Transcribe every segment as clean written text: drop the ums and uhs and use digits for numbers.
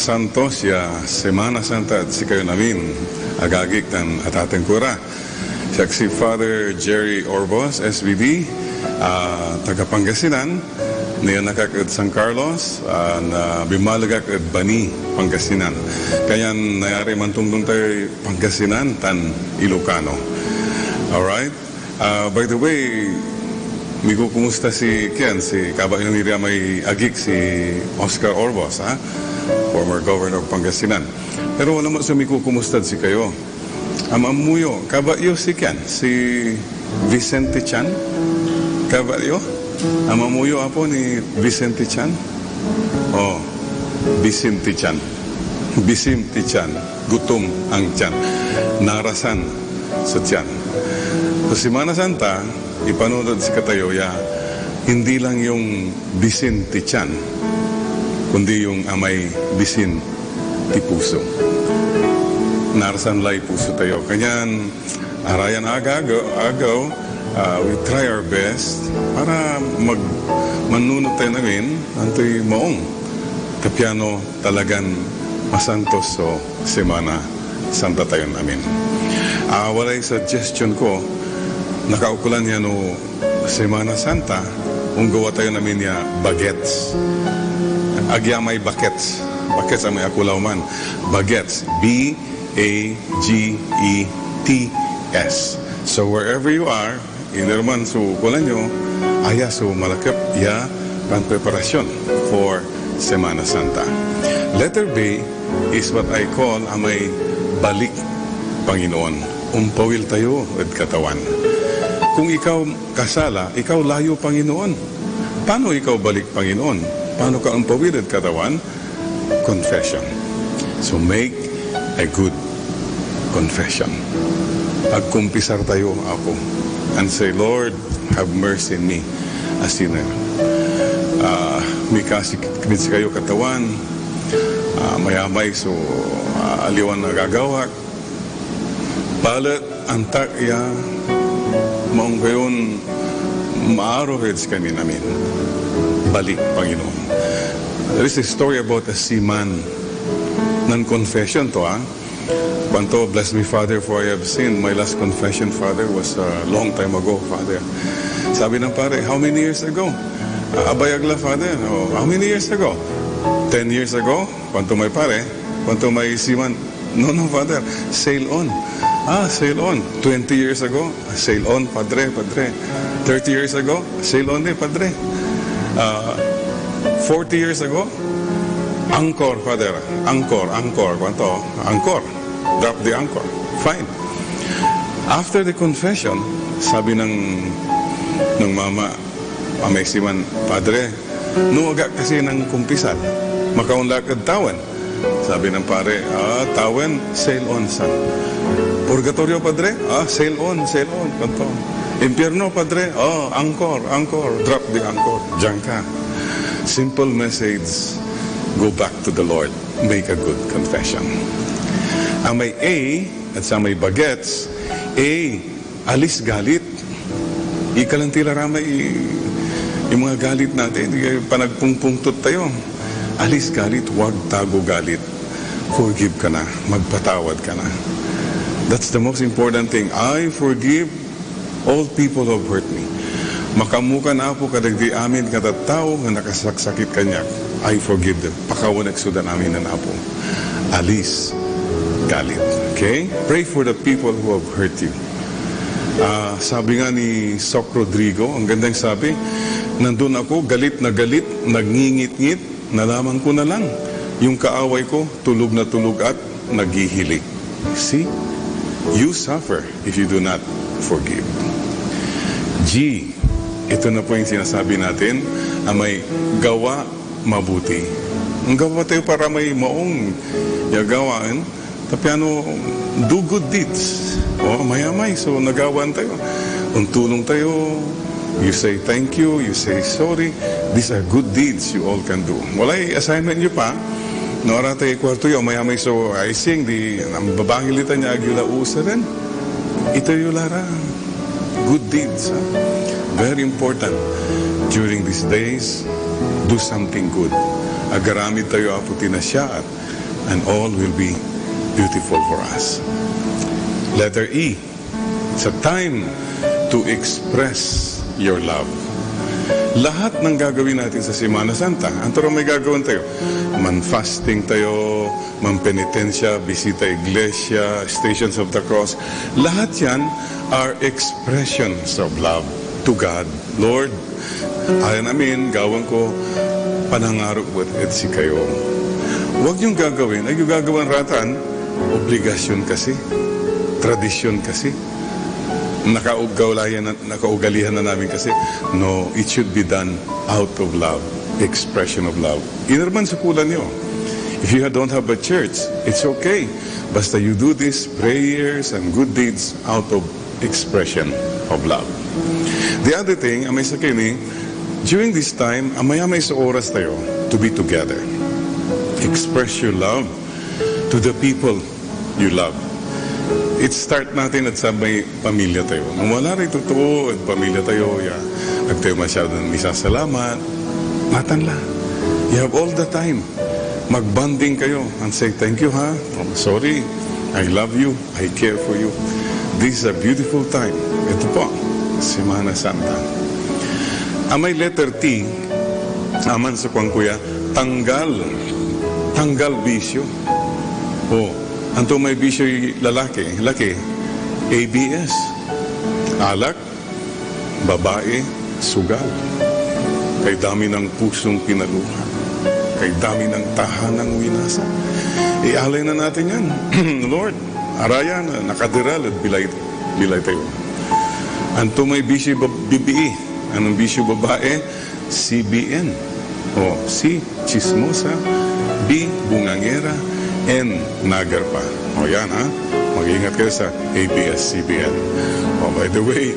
masanto siya Semana Santa at si kayo namin agagik ng atateng kura. Siya si Father Jerry Orbos, SVD, taga Pangasinan, niya nakakad San Carlos, na bimalagak at Bani, Pangasinan. Kaya nayari man tungtong tayo Pangasinan, tan Ilocano. Alright? By the way, Migo, kumusta si Ken? Si Kaba Ilamiria may agik si Oscar Orbos, ha? Former Governor of Pangasinan. Pero wala mo sa Migo, kumusta si kayo? Amamuyo, Kaba iyo si Ken? Si Vicente Chan? Kaba iyo? Amamuyo apo ni Vicente Chan? Oh, Vicente Chan. Vicente Chan. Gutom ang Chan. Narasan sa Chan. Sa Semana Santa, ipanunod si Katayoya, hindi lang yung bisin ti tiyan, kundi yung amay bisin ti puso. Narasan lay puso tayo. Kanyan, arayan agaw, we try our best para manunod tayo namin anto'y maong kapiano talagan masantos so Semana Santa tayo namin. Walay suggestion ko, nakaukulan niya no Semana Santa, gawa tayo namin niya bagets. Agya may bakets. Bakets ang may akulaw man. Bagets. B-A-G-E-T-S. So wherever you are, inirman so kulan nyo, aya so malakip ya pan preparasyon for Semana Santa. Letter B is what I call amay balik Panginoon. Umpawil tayo at katawan. Kung ikaw kasala, ikaw layo Panginoon. Paano ikaw balik Panginoon? Paano ka umpawil at katawan? Confession. So make a good confession. Pagkumpisar tayo ako and say, Lord, have mercy in me, a sinner. May kasi kayo katawan, mayamay so aliwan na gagawak. Balat ang takya, maong gayon, maaroheds kami namin. Balik, Panginoon. There is a story about a seaman. Non-confession to, ha? Banto, bless me, Father, for I have sinned. My last confession, Father, was a long time ago, Father. Sabi ng pare, how many years ago? Abayagla, Father. Oh, how many years ago? 10 years ago? Banto may pare? Banto may seaman? No, Father. Sail on. Sail on. 20 years ago, sail on, Padre. 30 years ago, sail on Padre. 40 years ago, anchor, Father. Anchor. Kwanto? Anchor. Drop the anchor. Fine. After the confession, sabi ng mama, amesiman, Padre, nuwaga kasi ng kumpisal. Makaunlakad tawan. Sabi ng pare, tawan, sail on, son. Purgatorio, Padre? Sail on. Kanto. Impierno, Padre? Anchor. Drop the anchor. Diyan ka. Simple message. Go back to the Lord. Make a good confession. Ang may A at sa may bagets, A, alis galit. Ikalantila ramay yung mga galit natin. Panagpungpungtot tayo. Alis galit, huwag tago galit. Forgive ka na. Magpatawad ka na. That's the most important thing. I forgive all people who have hurt me. Makamuka na po kadagdi amin katatao nga nakasaksakit kanya. I forgive them. Pakawanak sudan amin na po. Alis galit. Okay? Pray for the people who have hurt you. Sabi nga ni Soc Rodrigo, ang gandang sabi, nandun ako, galit, nagngingit-ngit, nalaman ko na lang. Yung kaaway ko, tulog na tulog at naghihilik. See? You suffer if you do not forgive. G, ito na po yung sinasabi natin, may gawa mabuti. Ang gawa tayo para may maong yagawaan, tapi do good deeds. Mayamay, so nagawan tayo. Kung tulong tayo, you say thank you, you say sorry. These are good deeds you all can do. Walay assignment nyo pa, noara tayo kwarto yun, mayamay, so I sing ang babangilitan niya, agila usa rin. Ito yung lara. Good deeds. Very important. During these days, do something good. Agaramid tayo aputin na siya at and all will be beautiful for us. Letter E, it's a time to express your love. Lahat ng gagawin natin sa Semana Santa, antoro may gagawin tayo? Man-fasting tayo, man-penitensya, bisita iglesia, Stations of the Cross. Lahat yan are expressions of love to God. Lord, ayon namin, gawin ko panangarap at si kayo. Huwag niyong gagawin, ay yung gagawin ratan, obligasyon kasi, tradisyon kasi, nakaugalihan na namin kasi. No, it should be done out of love, expression of love. Inerman sa kulan niyo. If you don't have a church, it's okay. Basta you do these prayers and good deeds out of expression of love. The other thing, amay sa kini, during this time, amay sa oras tayo to be together. Express your love to the people you love. It start natin at sa may pamilya tayo. Nung wala rin totoo at pamilya tayo, at tayo masyadong misasalamat, matanla. You have all the time. Magbanding kayo and say, thank you ha, I'm sorry, I love you, I care for you. This is a beautiful time. Ito po, Semana Santa. May letter T, aman sa kwang kuya, tanggal bisyo. Anto may bisyo laki, ABS, alak, babae, sugal. Kay dami ng pusong pinaluha, kay dami ng tahanang winasa. Ialay na natin yan. Lord, araya na nakadiral at bilay tayo. Anto may bisyo BBE, anong bisyo babae? CBN. C, chismosa, B, bungangera, N, nagarpa. Yan ha. Mag-ingat kayo sa ABS-CBN. By the way,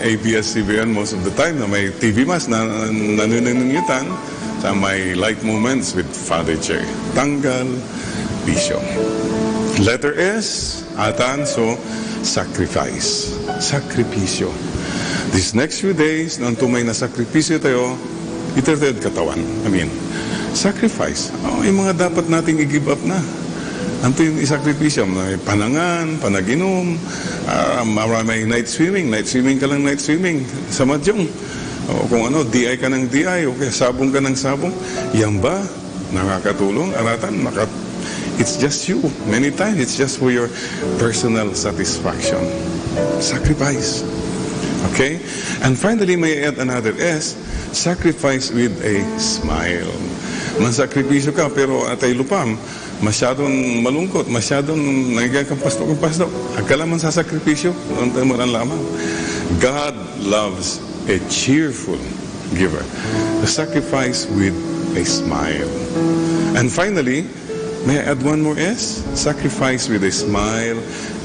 ABS-CBN most of the time na may TV mas na nanunungitan sa may light moments with Father Che. Tanggal, bisyo. Letter S, atan, so sacrifice. Sakripisyo. These next few days, nang tumay na sakripisyo tayo, iterted katawan. Sacrifice. Yung mga dapat nating i-give up na. Anto yung isakripisyo, may panangan, panaginom, may night swimming ka lang night swimming sa madyong. Kung DI ka ng DI, o kaya sabong ka ng sabong, yan ba nakakatulong? Aratan, it's just you. Many times, it's just for your personal satisfaction. Sacrifice. Okay? And finally, may I add another S, sacrifice with a smile. Mansakripisyo ka, pero atay lupam, masyadong malungkot, masyadong nagkakampasto-kampasto. Agkala man sa sakripisyo, unta mo rin lamang. God loves a cheerful giver. A sacrifice with a smile. And finally, may I add one more S? Sacrifice with a smile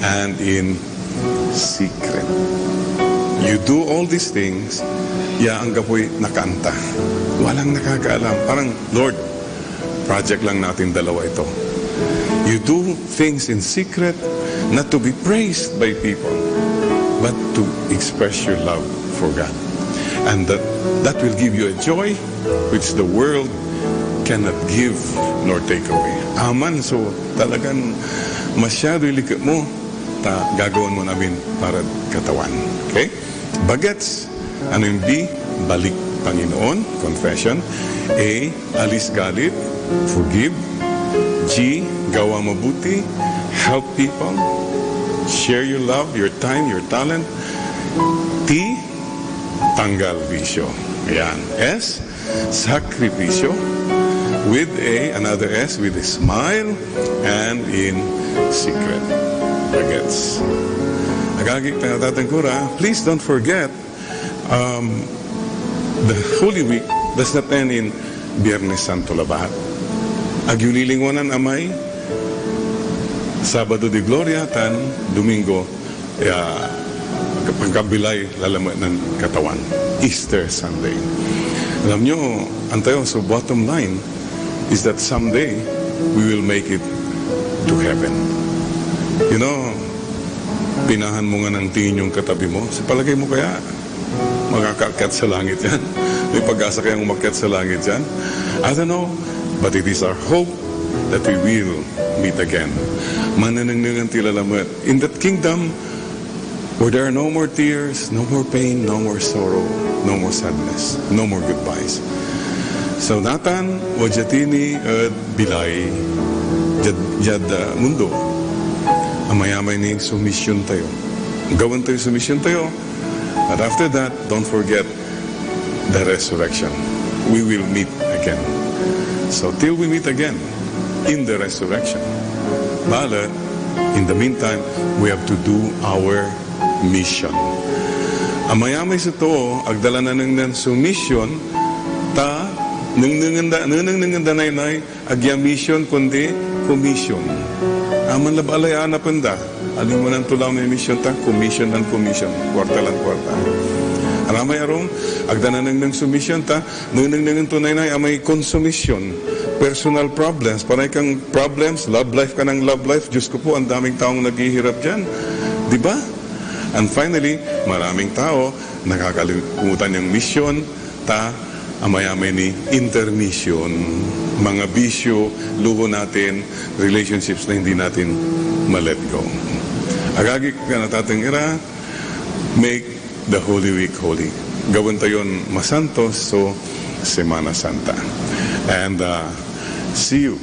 and in secret. You do all these things, ang gapoy nakanta. Walang nakakaalam. Parang, Lord, project lang natin dalawa ito. You do things in secret, not to be praised by people, but to express your love for God. And that will give you a joy which the world cannot give nor take away. Aman, so talagang masyado ilikot mo, gagawin mo namin para katawan. Okay? Bagets. Ano yung B? Balik Panginoon, confession. A, alis galit, forgive. G, gawa mabuti, help people, share your love, your time, your talent. T, tanggal bisyo. Ayan. S, sakripisyo. With another S, with a smile, and in secret. Bagets. Agagik na natatangkura, please don't forget, the Holy Week does not end in Biyernes Santo labat. Agyulilingwanan amay, Sabado de Gloria, tan Domingo, pagkabilay lalaman ng katawan. Easter Sunday. Alam nyo, antayo, so bottom line is that someday we will make it to heaven. You know, pinahan mo nga ng tingin yung katabi mo, sa palagay mo kaya makakaakyat sa langit yan? May pag-asa kayang umakyat sa langit yan? I don't know, but it is our hope that we will meet again. Mananangningan tilalamat. In that kingdom, where there are no more tears, no more pain, no more sorrow, no more sadness, no more goodbyes. So Nathan, wajatini at bilay, jad mundo, amayamay ni sumisyon tayo. Gawan tayo sumisyon tayo. But after that, don't forget the resurrection. We will meet again. So till we meet again in the resurrection. But in the meantime, we have to do our mission. Amayamay sa to, agdala na nang sumission, ta, nang danay agya mission, kundi commission. Aman labalay anapanda, aling mo nang tulaw may mission ta, commission and commission, kwarta lang kwarta. Aramay arong, agdala nang sumission ta, nang tunay na amay consumission, personal problems, paray kang problems, love life ka ng love life, Diyos ko po, ang daming taong naghihirap dyan. Diba? And finally, maraming tao nakakalimutan yung mission, ta amay-amay ni intermission, mga bisyo, luho natin, relationships na hindi natin ma-let go. Agagi ka na tatang ira, make the Holy Week holy. Gawin tayon masantos, so Semana Santa. And see you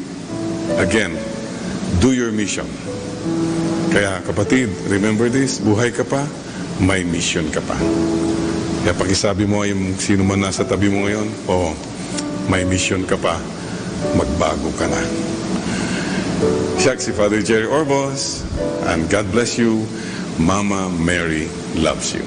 again. Do your mission. Kaya kapatid, remember this, buhay ka pa, may mission ka pa. Kaya pakisabi mo yung sino man nasa tabi mo ngayon, may mission ka pa, magbago ka na. Siya si Father Jerry Orbos, and God bless you. Mama Mary loves you.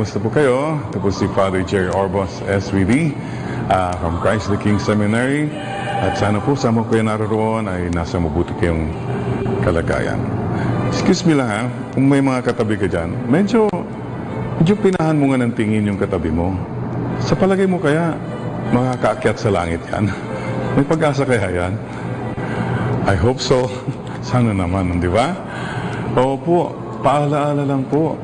kamusta po kayo? Ito po si Father Jerry Orbos, SVD, from Christ the King Seminary. At sana po sa mga kayo naroon ay nasa mabuti kayong kalagayan. Excuse me lang ha, kung may mga katabi ka dyan, medyo pinahan mo nga ng tingin yung katabi mo. Sa palagay mo kaya, makakaakyat sa langit yan? May pag-asa kaya yan? I hope so. Sana naman, di ba? Opo, paalaala lang po.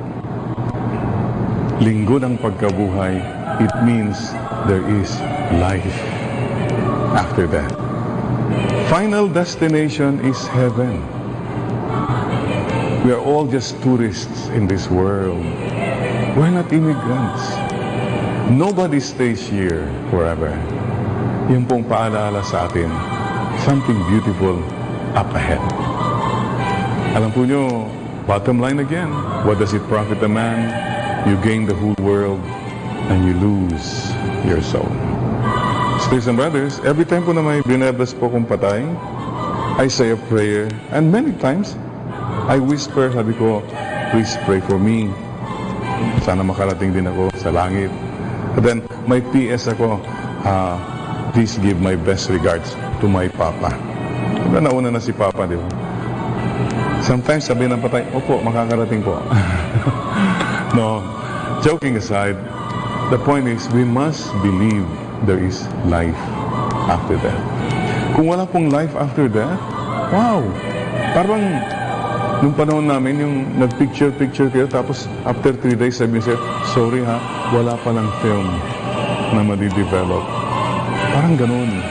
Linggo ng pagkabuhay, it means there is life after that. Final destination is heaven. We are all just tourists in this world. We're not immigrants. Nobody stays here forever. Yung pong paalaala sa atin, something beautiful up ahead. Alam po nyo, bottom line again, what does it profit a man? You gain the whole world and you lose your soul. Sisters and brothers, every time po na may binabless po kong patay, I say a prayer, and many times, I whisper, sabi ko, please pray for me. Sana makarating din ako sa langit. And then, may PS ako, please give my best regards to my Papa. Diba, nauna na si Papa, di ba? Sometimes sabi ng patay, opo, makakarating po. No, joking aside, the point is, we must believe there is life after death. Kung wala pong life after death, wow! Parang, nung panahon namin, yung nag-picture kayo, tapos after 3 days, sabi niya, sorry ha, wala palang film na madidevelop. Parang ganun.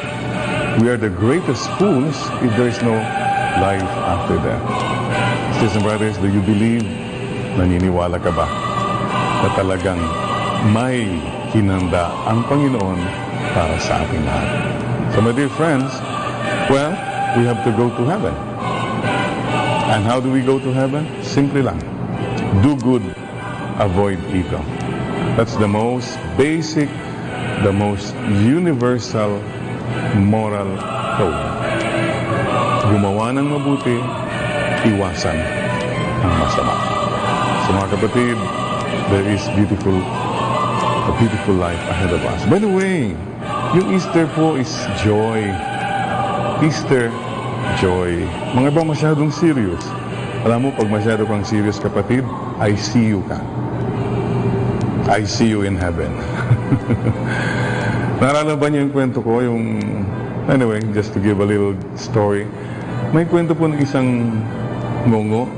We are the greatest fools if there is no life after death. Sisters and brothers, do you believe? Naniniwala ka ba na talagang may hinanda ang Panginoon para sa ating lahat? So my dear friends, well, we have to go to heaven. And how do we go to heaven? Simply lang. Do good, avoid evil. That's the most basic, the most universal moral code. Gumawa ng mabuti, iwasan ang masama. So mga kapatid, there is a beautiful life ahead of us. By the way, yung Easter po is joy. Easter, joy. Mga ba masyadong serious? Alam mo, pag masyado kang serious, kapatid, I see you ka. I see you in heaven. Naalala ba niyo yung kwento ko? Anyway, just to give a little story. May kwento po ng isang ngongo.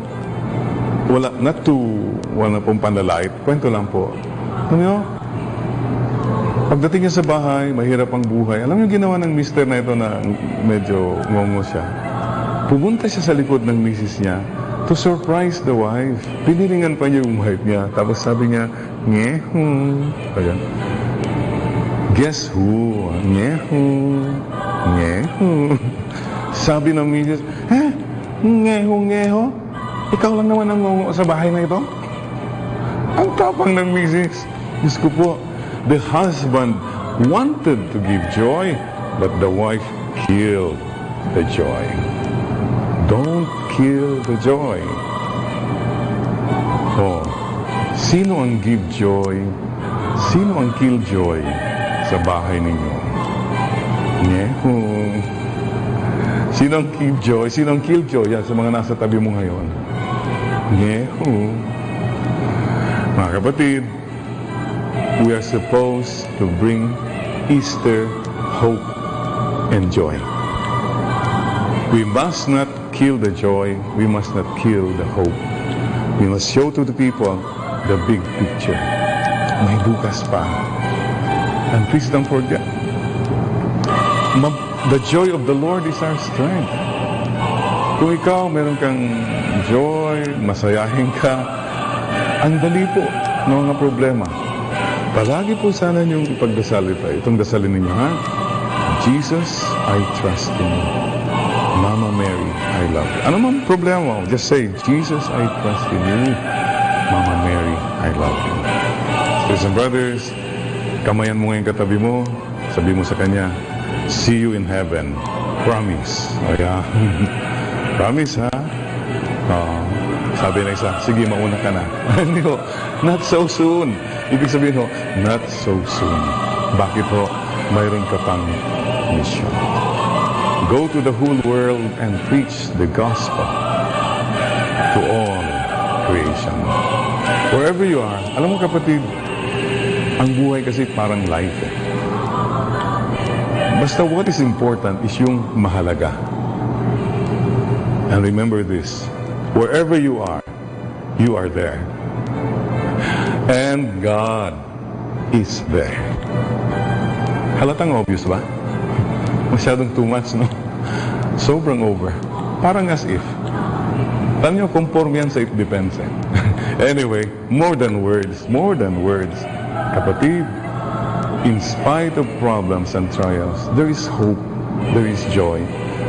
Wala pong panlalait. Kwento lang po. Alam niyo, pagdating niya sa bahay, mahirap ang buhay. Alam niyo ginawa ng mister na ito na medyo ngongo siya. Pumunta siya sa likod ng misis niya to surprise the wife. Pinilingan pa niya yung wife niya. Tapos sabi niya, ngeho. Ayan. Guess who? Ngeho. Ngeho. Sabi ng misis, ngeho. Ikaw lang naman ang ngongo sa bahay na ito? Ang tapang ng misis. Diyos ko po, the husband wanted to give joy, but the wife killed the joy. Don't kill the joy. Oh, sino ang give joy? Sino ang kill joy sa bahay ninyo? Nyeho. Sino ang give joy? Sino ang kill joy? Yan, sa mga nasa tabi mo ngayon. Nyeho. Mga kapatid, we are supposed to bring Easter hope and joy. We must not kill the joy. We must not kill the hope. We must show to the people the big picture. May bukas pa. And please don't forget, the joy of the Lord is our strength. Kung ikaw, meron kang joy, masayahin ka, ang dali po ng mga problema. Palagi po sana niyong ipagdasal ito. Itong dasalin ninyo, ha? Jesus, I trust in you. Mama Mary, I love you. Ano man problema mo? Just say, Jesus, I trust in you. Mama Mary, I love you. Sisters and brothers, kamayan mo ngayon katabi mo, sabi mo sa kanya, see you in heaven. Promise. O yeah. Promise, ha? Sabi na isa, sige, mauna ka na. Hindi ho, not so soon. Ibig sabihin ho, not so soon. Bakit ho? Mayroon ka pang mission. Go to the whole world and preach the gospel to all creation. Wherever you are, alam mo kapatid, ang buhay kasi parang life eh. Basta what is important is yung mahalaga. And remember this, wherever you are there. And God is there. Halatang obvious ba? Masyadong too much, no? Sobrang over. Parang as if. Alam nyo, conform yan sa if depends. Anyway, more than words. Kapatid, in spite of problems and trials, there is hope, there is joy,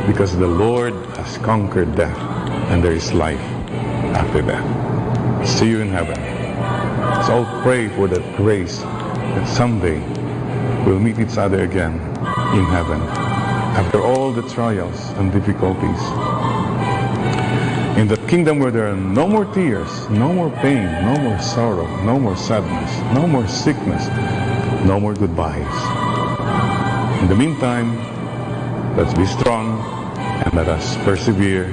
because the Lord has conquered death, and there is life after death. See you in heaven. So I'll pray for that grace that someday we'll meet each other again in heaven after all the trials and difficulties. In the kingdom where there are no more tears, no more pain, no more sorrow, no more sadness, no more sickness, no more goodbyes. In the meantime, let's be strong and let us persevere.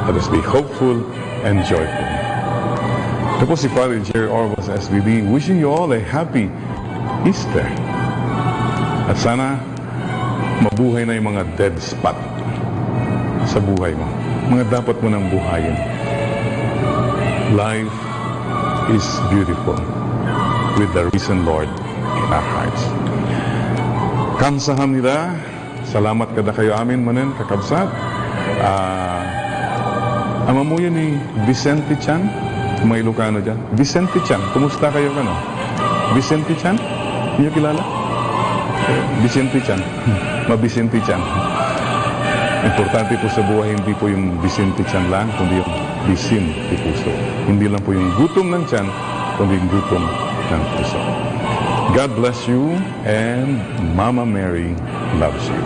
Let us be hopeful and joyful. Ito po si Father Jerry Orbo sa SBB, wishing you all a happy Easter. At sana mabuhay na yung mga dead spot sa buhay mo. Mga dapat mo nang buhayin. Life is beautiful with the risen Lord in our hearts. Kamsahamnida. Salamat kada kayo amin manen kakabsat. Ama mo yun ni Vicente Chan. May Ilocano dyan. Vicente Chan. Kumusta kayo ka no? Vicente Chan? Hindi kilala? Vicente Chan. Vicente Chan. Importante po sa buhay, hindi po yung Vicente Chan lang, kundi yung bisin di puso. Hindi lang po yung gutom ng tiyan, kundi yung gutom ng puso. God bless you, and Mama Mary loves you.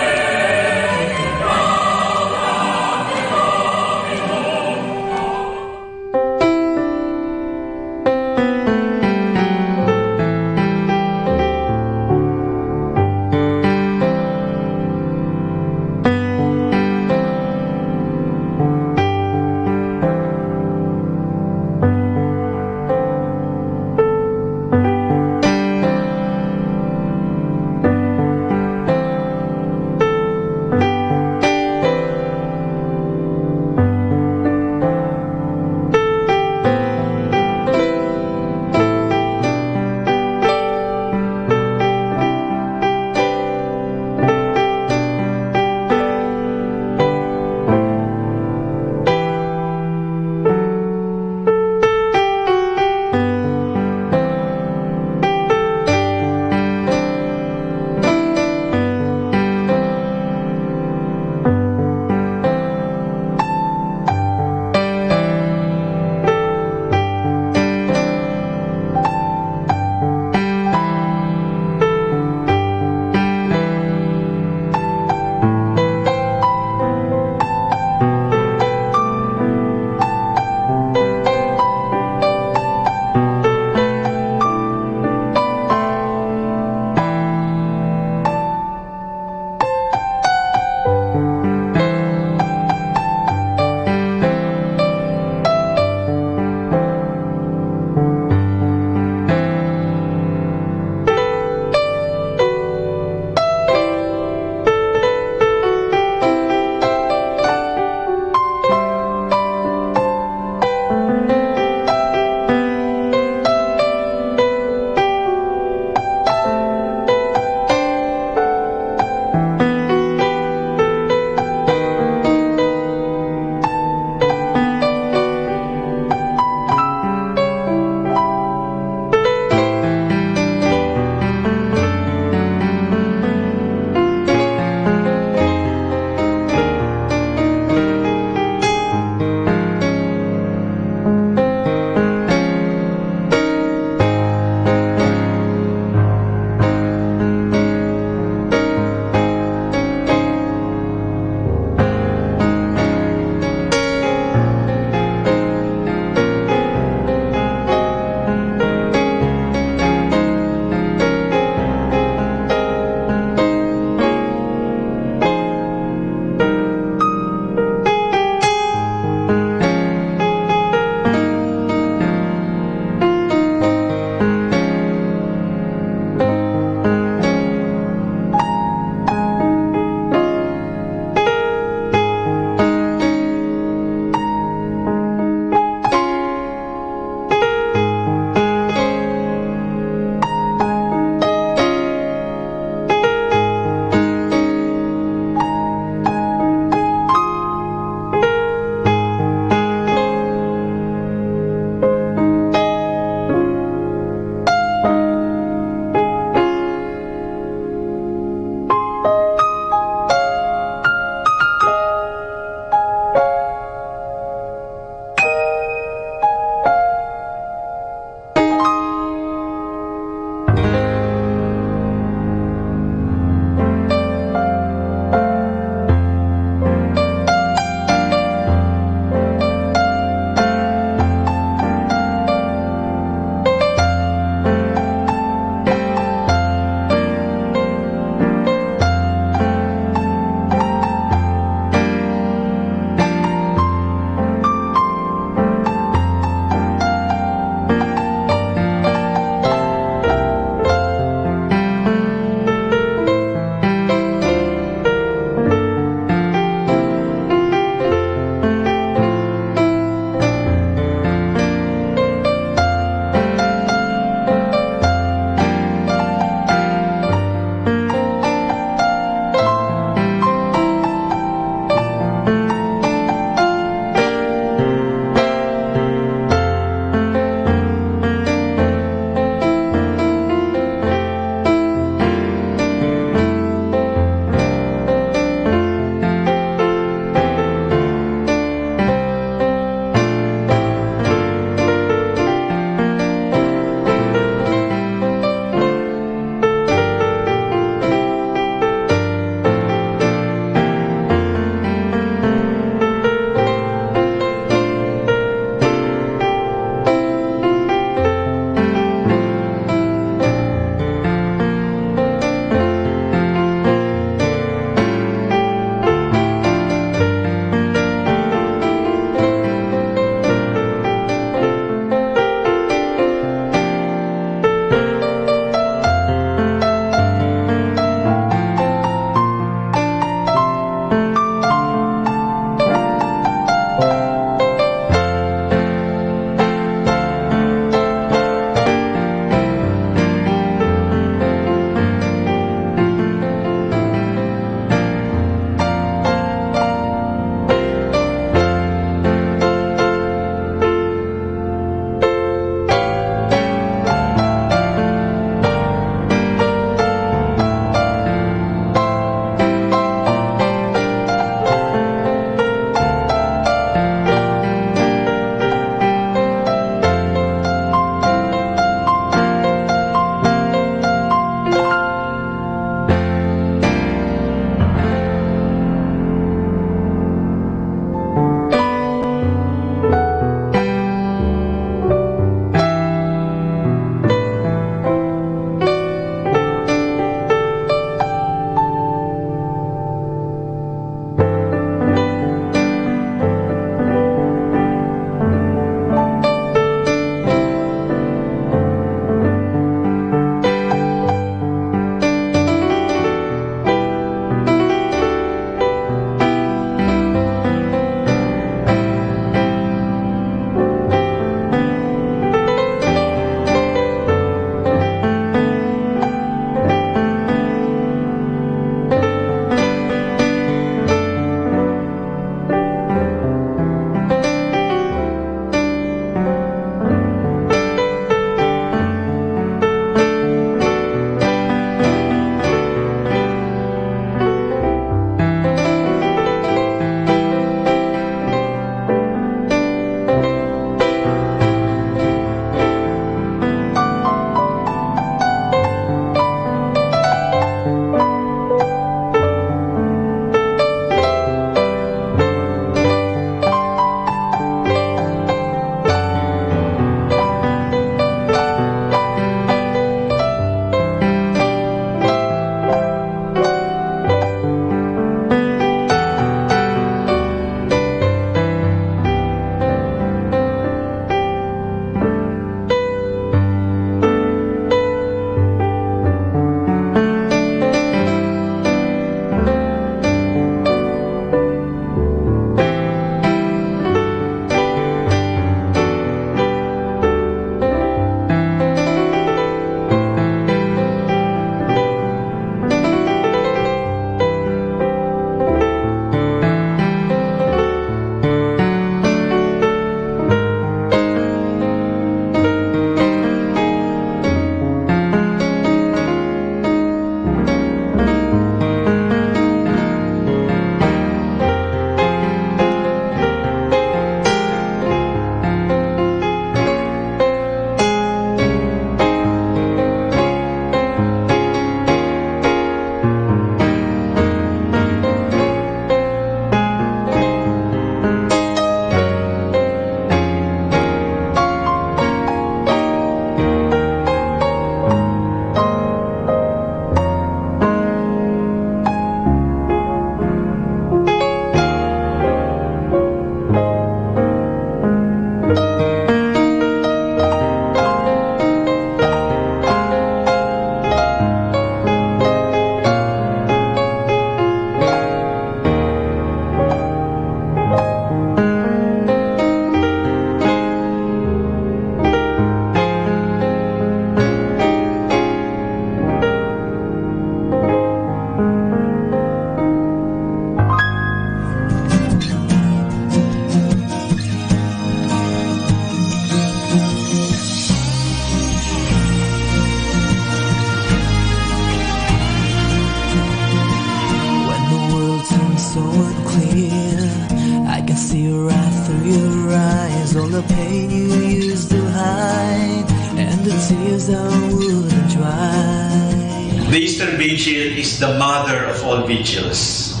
tears I wouldn't dry. The Easter Vigil is the mother of all vigils.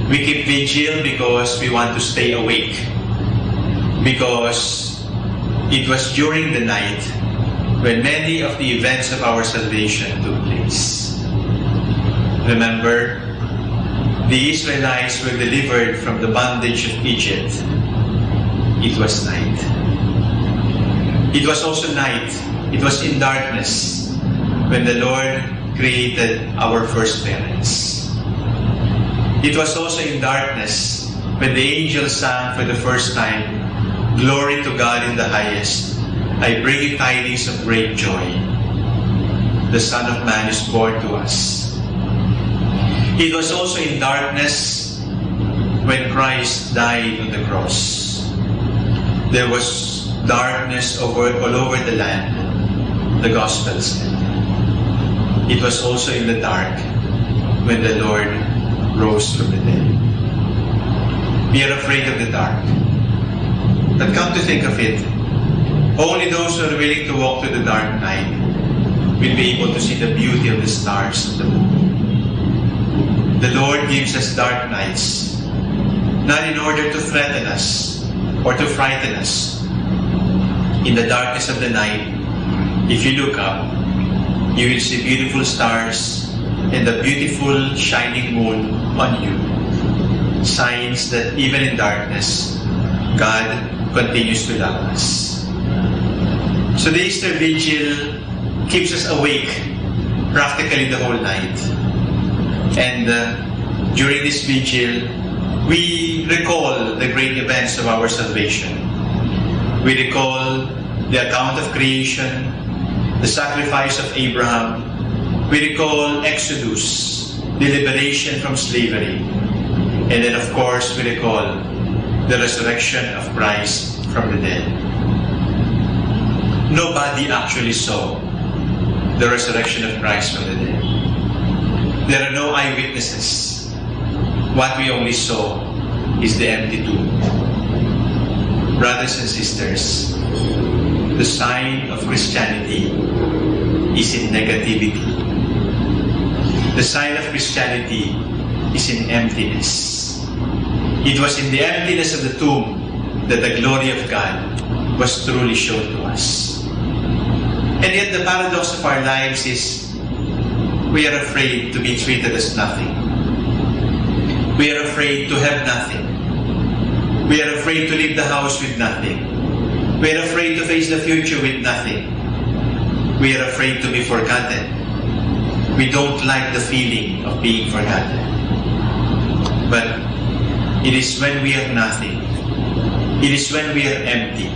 We keep vigil because we want to stay awake. Because it was during the night when many of the events of our salvation took place. Remember, the Israelites were delivered from the bondage of Egypt. It was night. It was also night. It was in darkness when the Lord created our first parents. It was also in darkness when the angels sang for the first time, "Glory to God in the highest. I bring you tidings of great joy. The Son of Man is born to us." It was also in darkness when Christ died on the cross. There was darkness all over the land, the Gospel said. It was also in the dark when the Lord rose from the dead. We are afraid of the dark. But come to think of it, only those who are willing to walk through the dark night will be able to see the beauty of the stars of the moon. The Lord gives us dark nights, not in order to threaten us or to frighten us. In the darkness of the night, if you look up, you will see beautiful stars and the beautiful shining moon on you. Signs that even in darkness, God continues to love us. So the Easter Vigil keeps us awake practically the whole night. And during this vigil, we recall the great events of our salvation. We recall the account of creation, the sacrifice of Abraham. We recall Exodus, the liberation from slavery. And then, of course, we recall the resurrection of Christ from the dead. Nobody actually saw the resurrection of Christ from the dead. There are no eyewitnesses. What we only saw is the empty tomb. Brothers and sisters, the sign of Christianity is in negativity. The sign of Christianity is in emptiness. It was in the emptiness of the tomb that the glory of God was truly shown to us. And yet the paradox of our lives is we are afraid to be treated as nothing. We are afraid to have nothing. We are afraid to leave the house with nothing. We are afraid to face the future with nothing. We are afraid to be forgotten. We don't like the feeling of being forgotten. But it is when we have nothing, it is when we are empty,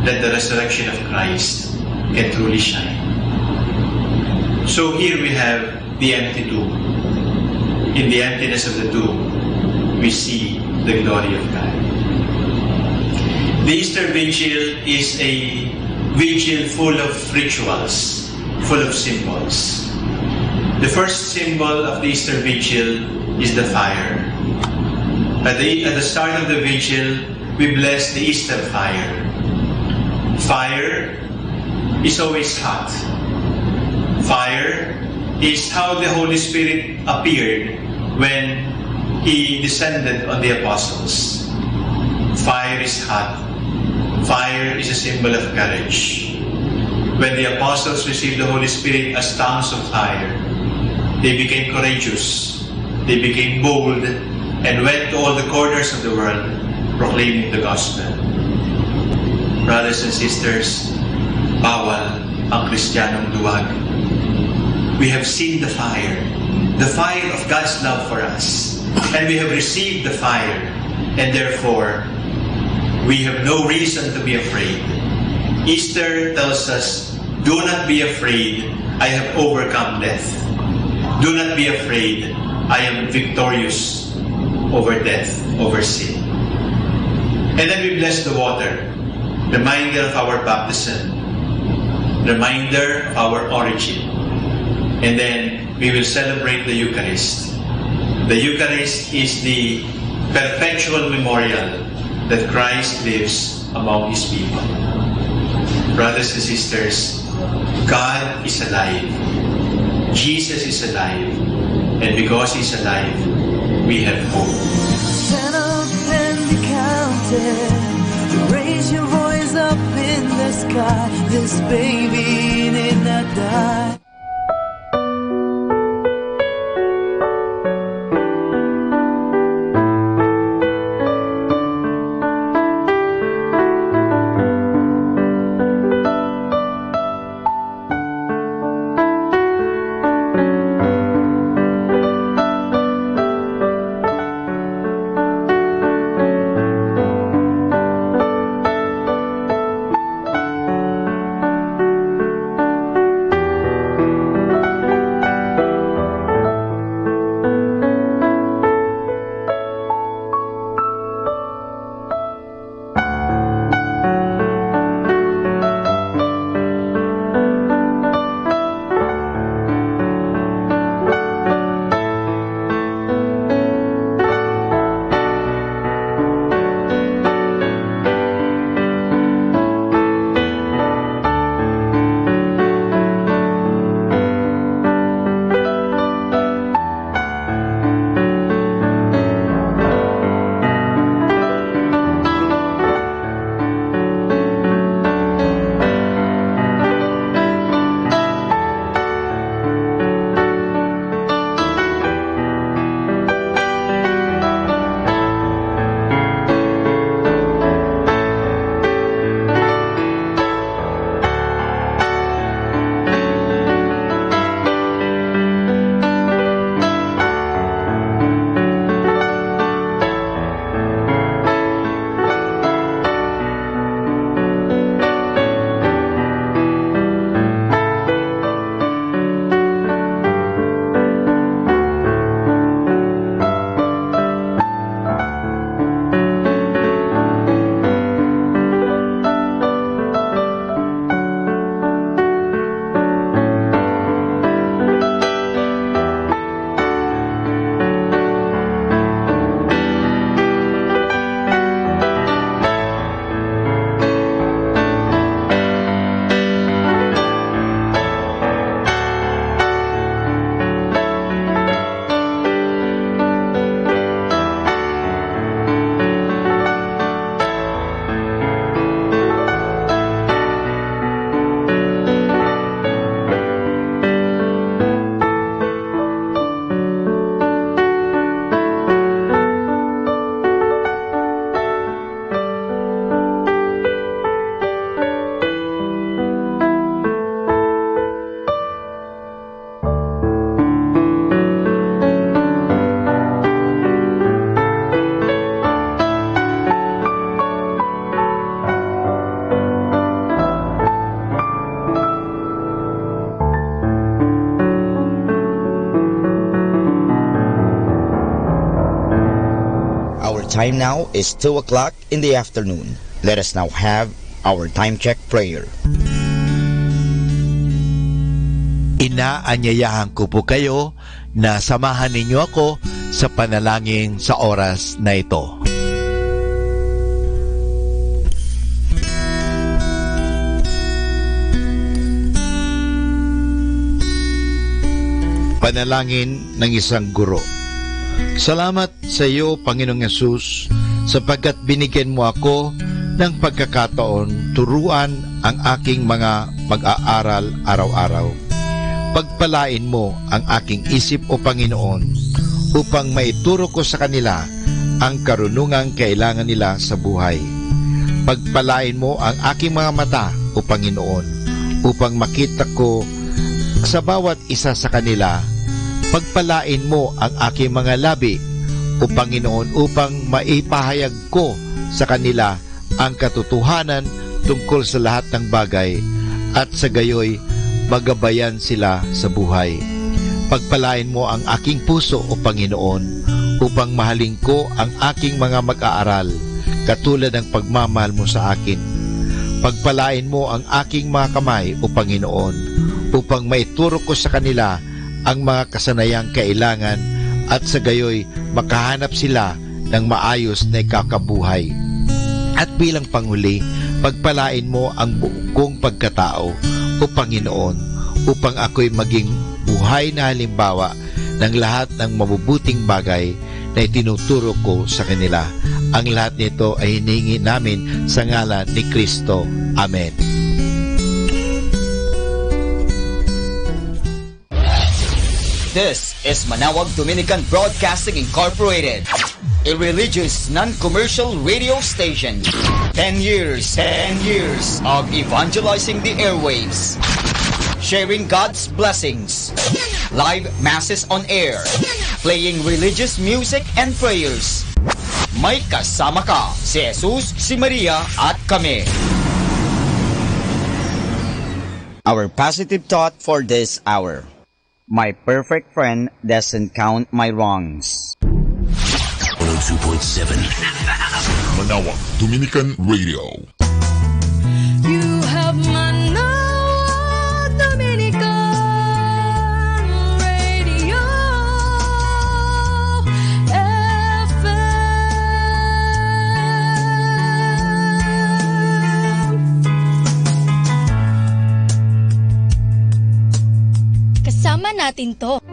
that the resurrection of Christ can truly shine. So here we have the empty tomb. In the emptiness of the tomb, we see the glory of God. The Easter Vigil is a vigil full of rituals, full of symbols. The first symbol of the Easter Vigil is the fire. At the start of the vigil, we bless the Easter fire. Fire is always hot. Fire is how the Holy Spirit appeared when He descended on the apostles. Fire is hot. Fire is a symbol of courage. When the apostles received the Holy Spirit as tongues of fire, they became courageous, they became bold, and went to all the corners of the world proclaiming the gospel. Brothers and sisters, bawal ang Kristiyanong duwag. We have seen the fire of God's love for us, and we have received the fire, and therefore, we have no reason to be afraid. Easter tells us, do not be afraid, I have overcome death. Do not be afraid, I am victorious over death, over sin. And then we bless the water, reminder of our baptism, reminder of our origin. And then we will celebrate the Eucharist. The Eucharist is the perpetual memorial that Christ lives among His people. Brothers and sisters, God is alive. Jesus is alive. And because He's alive, we have hope. Stand up and be counted. Raise your voice up in the sky. This baby did not die. Time now is 2 o'clock in the afternoon. Let us now have our time check prayer. Inaanyayahan ko po kayo na samahan ninyo ako sa panalangin sa oras na ito. Panalangin ng isang guro. Salamat sa iyo, Panginoong Yesus, sapagkat binigyan mo ako ng pagkakataon turuan ang aking mga mag-aaral araw-araw. Pagpalain mo ang aking isip, O Panginoon, upang maituro ko sa kanila ang karunungang kailangan nila sa buhay. Pagpalain mo ang aking mga mata, O Panginoon, upang makita ko sa bawat isa sa kanila. Pagpalain mo ang aking mga labi, O Panginoon, upang maipahayag ko sa kanila ang katotohanan tungkol sa lahat ng bagay at sa gayoy magabayan sila sa buhay. Pagpalain mo ang aking puso, O Panginoon, upang mahalin ko ang aking mga mag-aaral katulad ng pagmamahal mo sa akin. Pagpalain mo ang aking mga kamay, O Panginoon, upang maituro ko sa kanila ang mga kasanayang kailangan at sa gayoy makahanap sila ng maayos na ikakabuhay. At bilang panghuli, pagpalain mo ang buong pagkatao o Panginoon, upang ako'y maging buhay na halimbawa ng lahat ng mabubuting bagay na itinuturo ko sa kanila. Ang lahat nito ay hinihingi namin sa ngalan ni Kristo. Amen. This is Manaoag Dominican Broadcasting Incorporated, a religious non-commercial radio station. 10 years of evangelizing the airwaves, sharing God's blessings, live masses on air, playing religious music and prayers. May kasama ka, si Jesus, si Maria at kami. Our positive thought for this hour. My perfect friend doesn't count my wrongs. 102.7 Manaoag Dominican Radio. You have Manaoag Dominican Radio FM. Kasama natin to.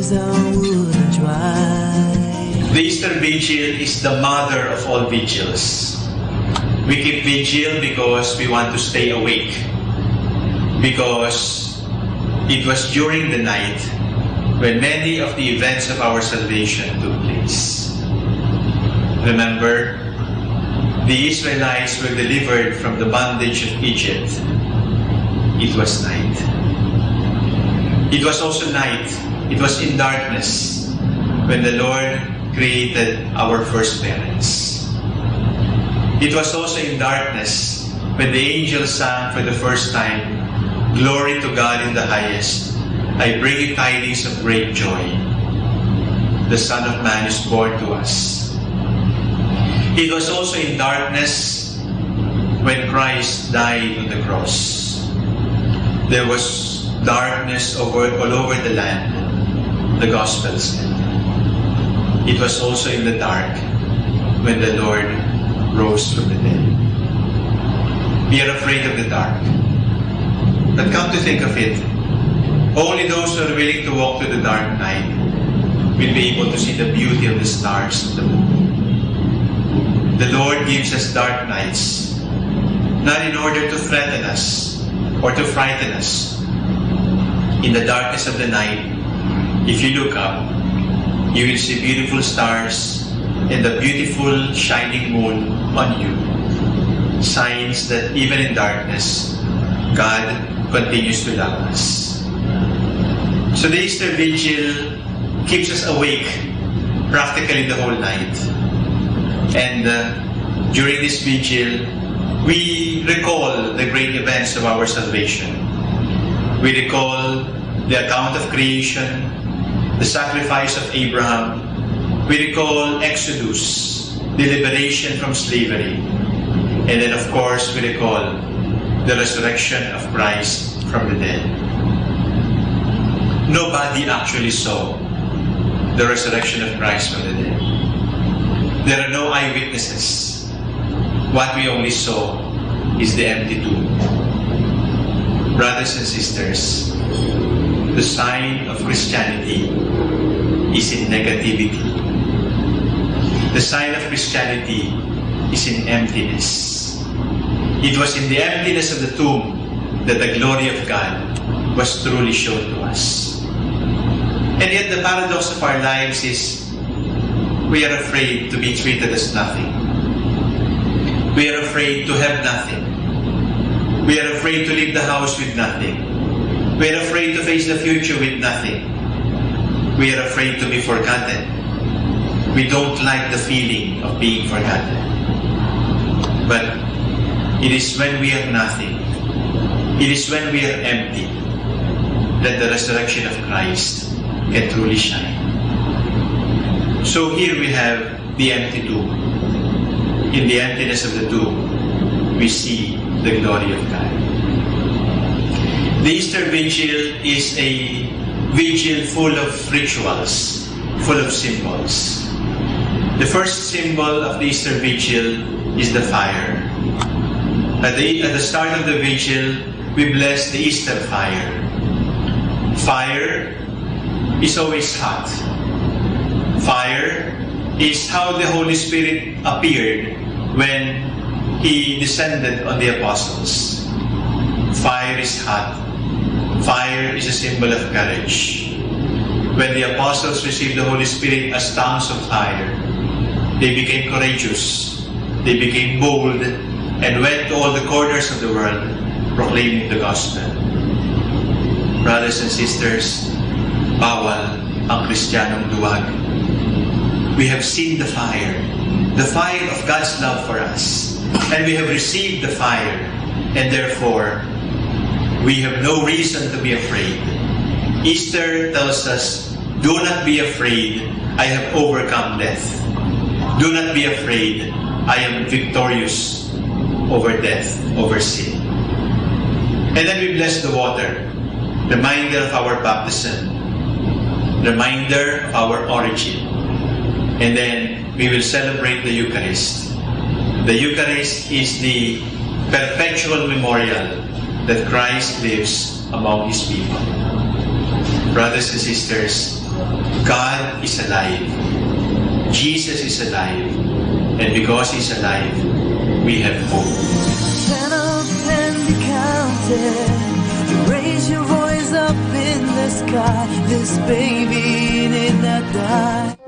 tears I wouldn't dry. The Easter Vigil is the mother of all vigils. We keep vigil because we want to stay awake. Because it was during the night when many of the events of our salvation took place. Remember, the Israelites were delivered from the bondage of Egypt. It was night. It was also night. It was in darkness when the Lord created our first parents. It was also in darkness when the angels sang for the first time, "Glory to God in the highest. I bring you tidings of great joy. The Son of Man is born to us." It was also in darkness when Christ died on the cross. There was darkness all over the land, the gospel said. It was also in the dark when the Lord rose from the dead. We are afraid of the dark. But come to think of it, only those who are willing to walk through the dark night will be able to see the beauty of the stars and the moon. The Lord gives us dark nights, not in order to threaten us or to frighten us. In the darkness of the night, if you look up, you will see beautiful stars and the beautiful shining moon on you. Signs that even in darkness, God continues to love us. So the Easter Vigil keeps us awake practically the whole night. And during this vigil, we recall the great events of our salvation. We recall the account of creation, the sacrifice of Abraham. We recall Exodus, the liberation from slavery. And then, of course, we recall the resurrection of Christ from the dead. Nobody actually saw the resurrection of Christ from the dead. There are no eyewitnesses. What we only saw is the empty tomb. Brothers and sisters, the sign of Christianity is in negativity. The sign of Christianity is in emptiness. It was in the emptiness of the tomb that the glory of God was truly shown to us. And yet the paradox of our lives is we are afraid to be treated as nothing. We are afraid to have nothing. We are afraid to leave the house with nothing. We are afraid to face the future with nothing. We are afraid to be forgotten. We don't like the feeling of being forgotten. But it is when we have nothing, it is when we are empty, that the resurrection of Christ can truly shine. So here we have the empty tomb. In the emptiness of the tomb, we see the glory of God. The Easter Vigil is a vigil full of rituals, full of symbols. The first symbol of the Easter Vigil is the fire. At the start of the vigil, we bless the Easter fire. Fire is always hot. Fire is how the Holy Spirit appeared when He descended on the apostles. Fire is hot. Fire is a symbol of courage. When the apostles received the Holy Spirit as tongues of fire, they became courageous. They became bold and went to all the corners of the world proclaiming the gospel. Brothers and sisters, bawal ang Kristiyanong duwag. We have seen the fire of God's love for us. And we have received the fire, and therefore, we have no reason to be afraid. Easter tells us, do not be afraid, I have overcome death. Do not be afraid, I am victorious over death, over sin. And then we bless the water, reminder of our baptism, reminder of our origin. And then we will celebrate the Eucharist. The Eucharist is the perpetual memorial that Christ lives among His people. Brothers and sisters, God is alive. Jesus is alive. And because He's alive, we have hope. Stand up and be counted. Raise your voice up in the sky. This baby did not die.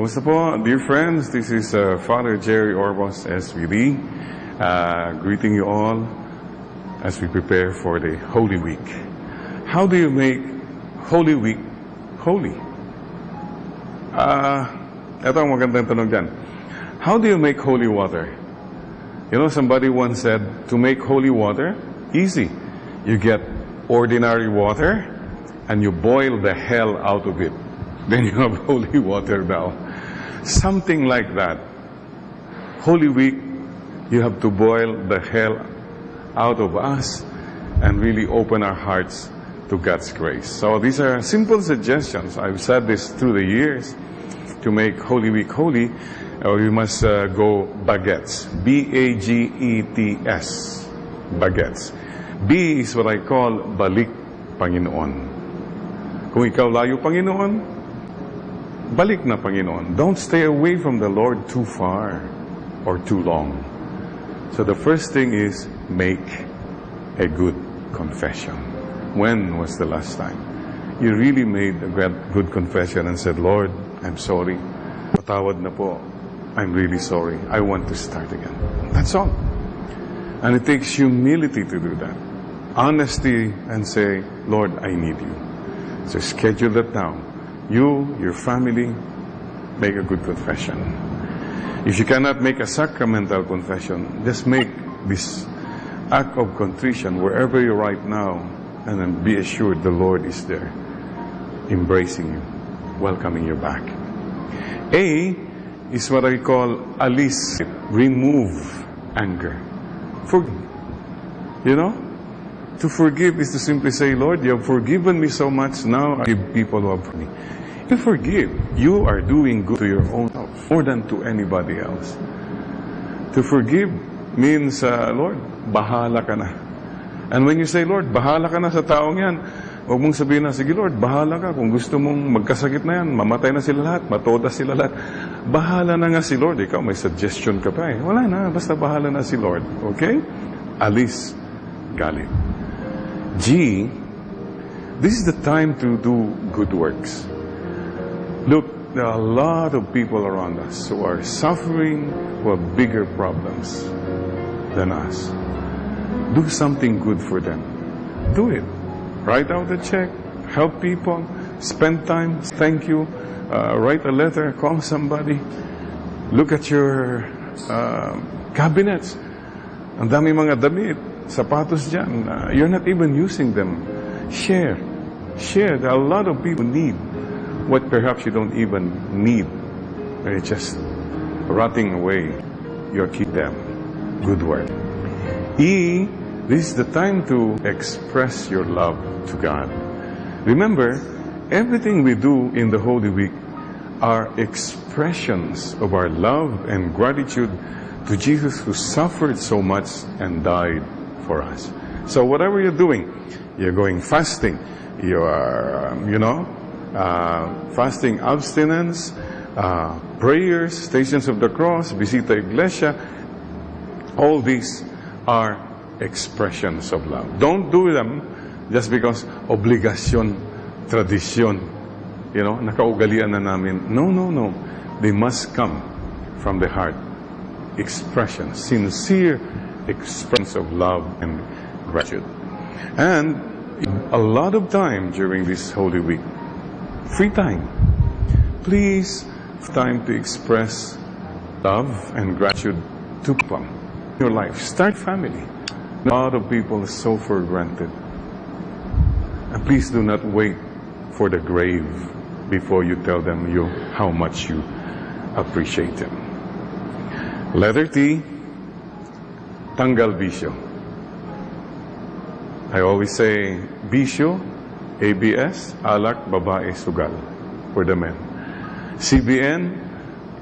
Kumusta po, dear friends? This is Father Jerry Orbos, SVD, greeting you all as we prepare for the Holy Week. How do you make Holy Week holy? Ito ang magandang tanong dyan. How do you make holy water? You know, somebody once said, to make holy water, easy. You get ordinary water and you boil the hell out of it. Then you have holy water now. Something like that. Holy Week, you have to boil the hell out of us and really open our hearts to God's grace. So these are simple suggestions. I've said this through the years. To make Holy Week holy, we must go baguettes. B-A-G-E-T-S. Baguettes. B is what I call balik Panginoon. Kung ikaw layo Panginoon, balik na Panginoon. Don't stay away from the Lord too far or too long. So the first thing is make a good confession. When was the last time you really made a good confession and said, Lord, I'm sorry. Patawad na po. I'm really sorry. I want to start again. That's all. And it takes humility to do that. Honesty and say, Lord, I need you. So schedule that now. You, your family, make a good confession. If you cannot make a sacramental confession, just make this act of contrition wherever you're right now, and then be assured the Lord is there, embracing you, welcoming you back. A is what I call alis, remove anger. Forgive. You know? To forgive is to simply say, Lord, you have forgiven me so much, now I give people who have hurt me. You forgive. You are doing good to your own self, more than to anybody else. To forgive means, Lord, bahala ka na. And when you say, Lord, bahala ka na sa taong yan, huwag mong sabihin na, sige Lord, bahala ka. Kung gusto mong magkasakit na yan, mamatay na sila lahat, matoda sila lahat. Bahala na nga si Lord. Ikaw, may suggestion ka pa eh. Wala na, basta bahala na si Lord. Okay? Alis, galit. G, this is the time to do good works. Look, there are a lot of people around us who are suffering, who have bigger problems than us. Do something good for them. Do it. Write out a check, help people, spend time, thank you, write a letter, call somebody. Look at your cabinets. Ang dami mga damit, sapatos dyan. You're not even using them. Share. Share. There are a lot of people who need what perhaps you don't even need. They're just rotting away. You keep them. Good work. E, this is the time to express your love to God. Remember, everything we do in the Holy Week are expressions of our love and gratitude to Jesus who suffered so much and died for us. So whatever you're doing, you're going fasting, you are, fasting abstinence, prayers, Stations of the Cross, Visita Iglesia, all these are expressions of love. Don't do them just because obligasyon, tradisyon, nakaugalian na namin. No, no, no. They must come from the heart. Expressions, sincere expressions of love and gratitude. And a lot of time during this Holy Week, free time. Please, time to express love and gratitude to people in your life. Start family. A lot of people are so for granted. And please do not wait for the grave before you tell them how much you appreciate them. Letter T, tanggal bisyo. I always say, bisyo, ABS, alak, babae, sugal, for the men. CBN,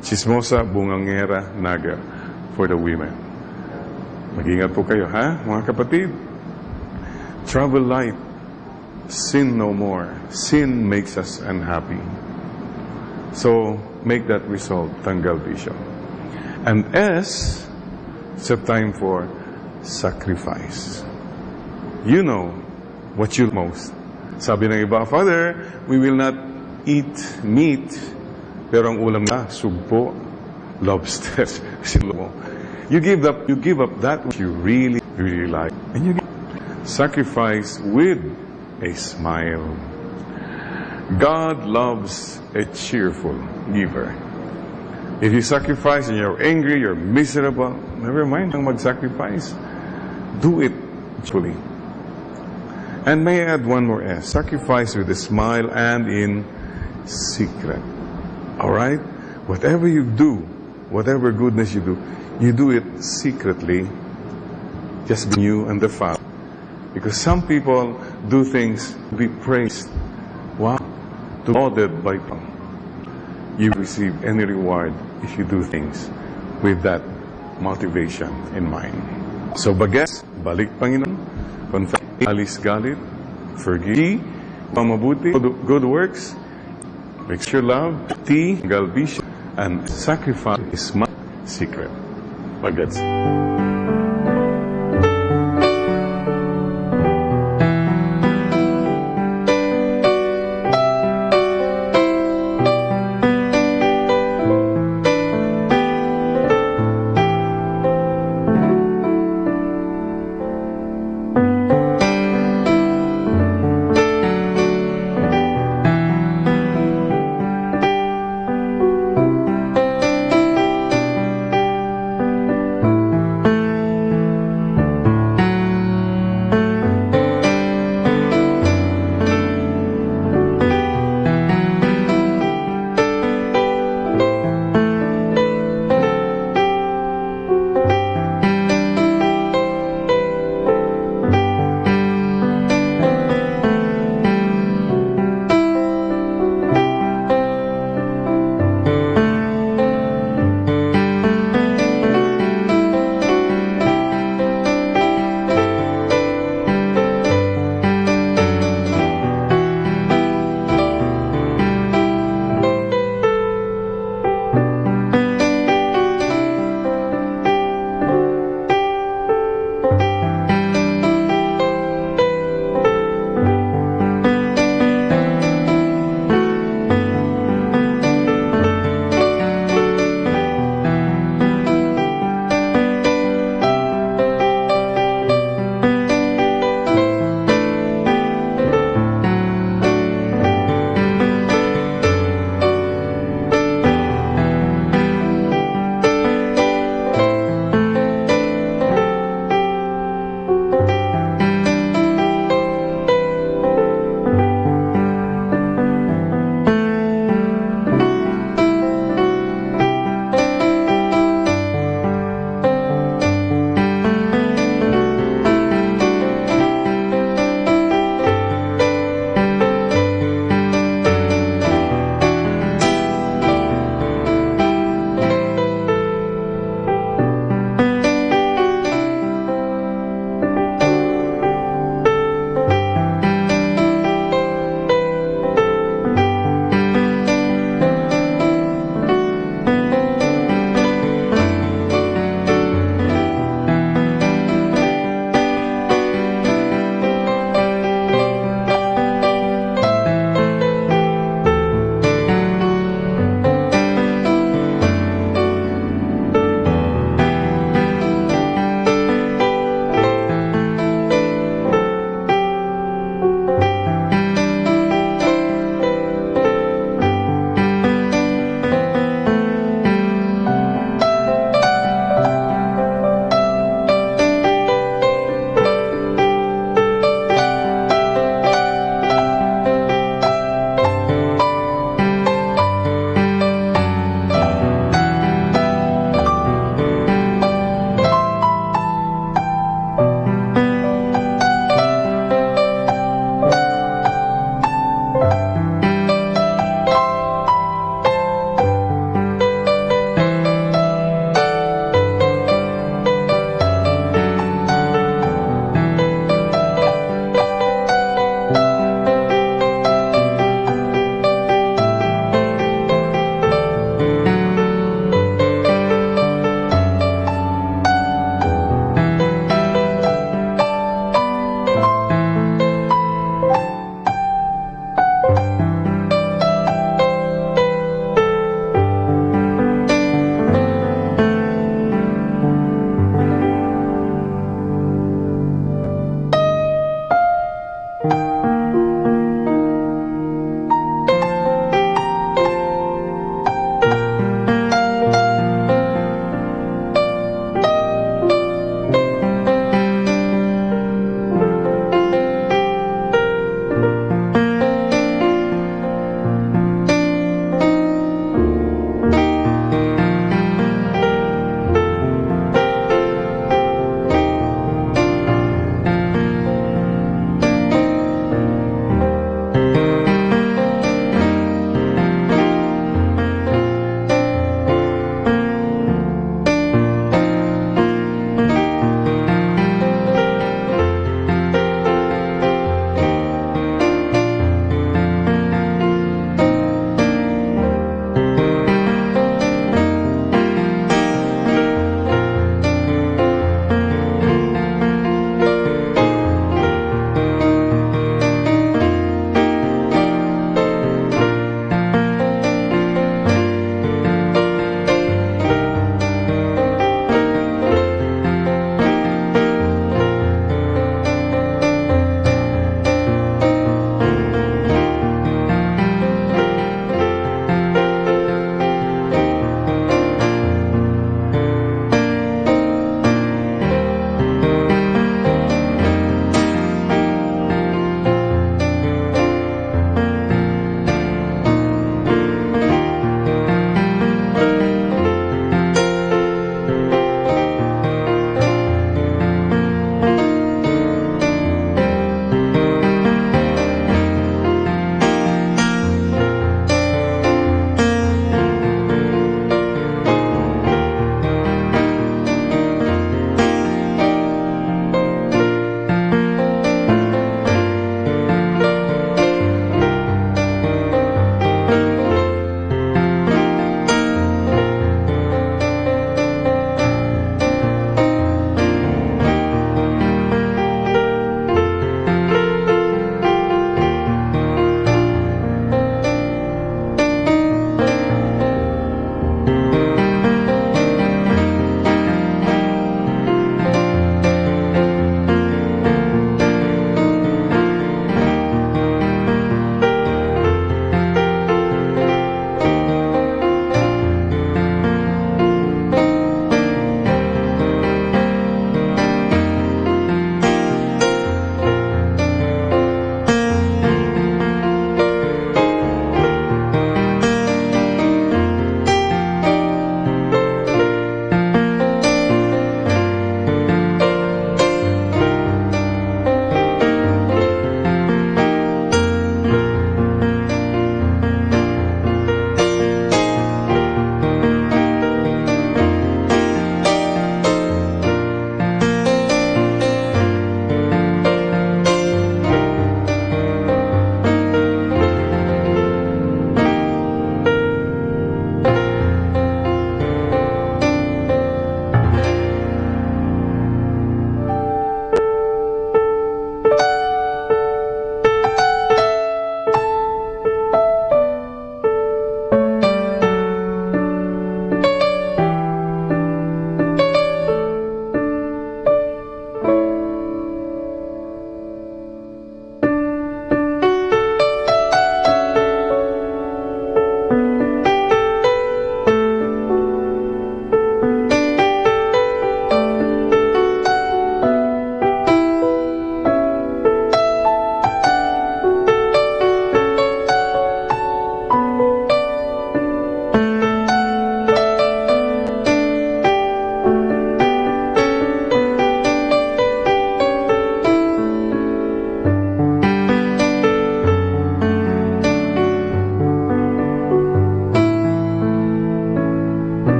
chismosa, bungangera, naga, for the women. Mag-ingat po kayo, ha, mga kapatid? Travel light, sin no more. Sin makes us unhappy. So, make that resolve, tanggal bisyo. And S, it's a time for sacrifice. You know what you most. Sabi ng iba, Father, we will not eat meat Pero ang ulam na, sugpo, lobster, silo. You give up that which you really, really like. And you sacrifice with a smile. God loves a cheerful giver. If you sacrifice and you're angry, you're miserable, never mind ang mag-sacrifice. Do it cheerfully. And may I add one more S. Sacrifice with a smile and in secret. Alright? Whatever you do, whatever goodness you do it secretly, just between you and the Father. Because some people do things to be praised. Wow. To be lauded by people. You receive any reward if you do things with that motivation in mind. So bagets, balik Panginoon, confess, alis galit, forgive, pamabuti, good works, make sure love, galbisya, and sacrifice is my secret. Bagets.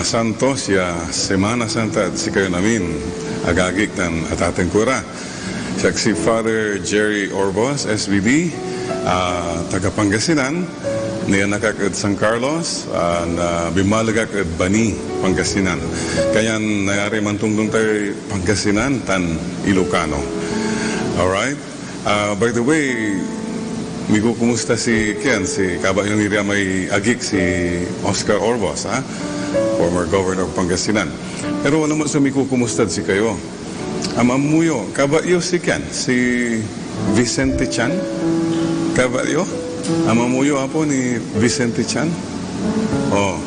masantos ya Semana Santa at si kayo namin agagik ng atateng kura. Siya si Father Jerry Orbos, SBD, taga Pangasinan, niya nakakad San Carlos, na bimalagak at Bani, Pangasinan. Kaya nayari man tungtong tayo Pangasinan, tan Ilocano. Alright? By the way, migo kumusta si Ken, si kabayong iriya may agik si Oscar Orbos, former governor of Pangasinan. Pero wala mo sumiko kumustad si kayo. Amamuyo, kabayo si Ken, si Vicente Chan. Kabayo, amamuyo apo ni Vicente Chan. Oh,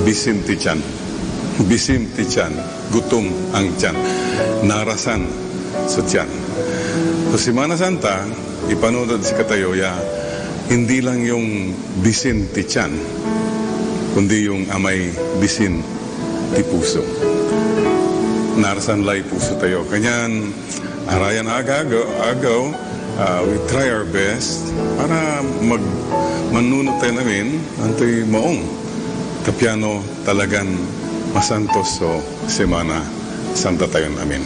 Vicente Chan. Vicente Chan, gutom ang Chan. Narasan sa Chan. So, Semana Santa, ipanunod si Katayoya, hindi lang yung Vicente Chan, kundi yung amay bisin ti puso. Narasan lay puso tayo. Kanyan, arayan agaw, we try our best para manunod tayo namin antoy maong kapiano talagan masantos so Semana Santa tayo namin.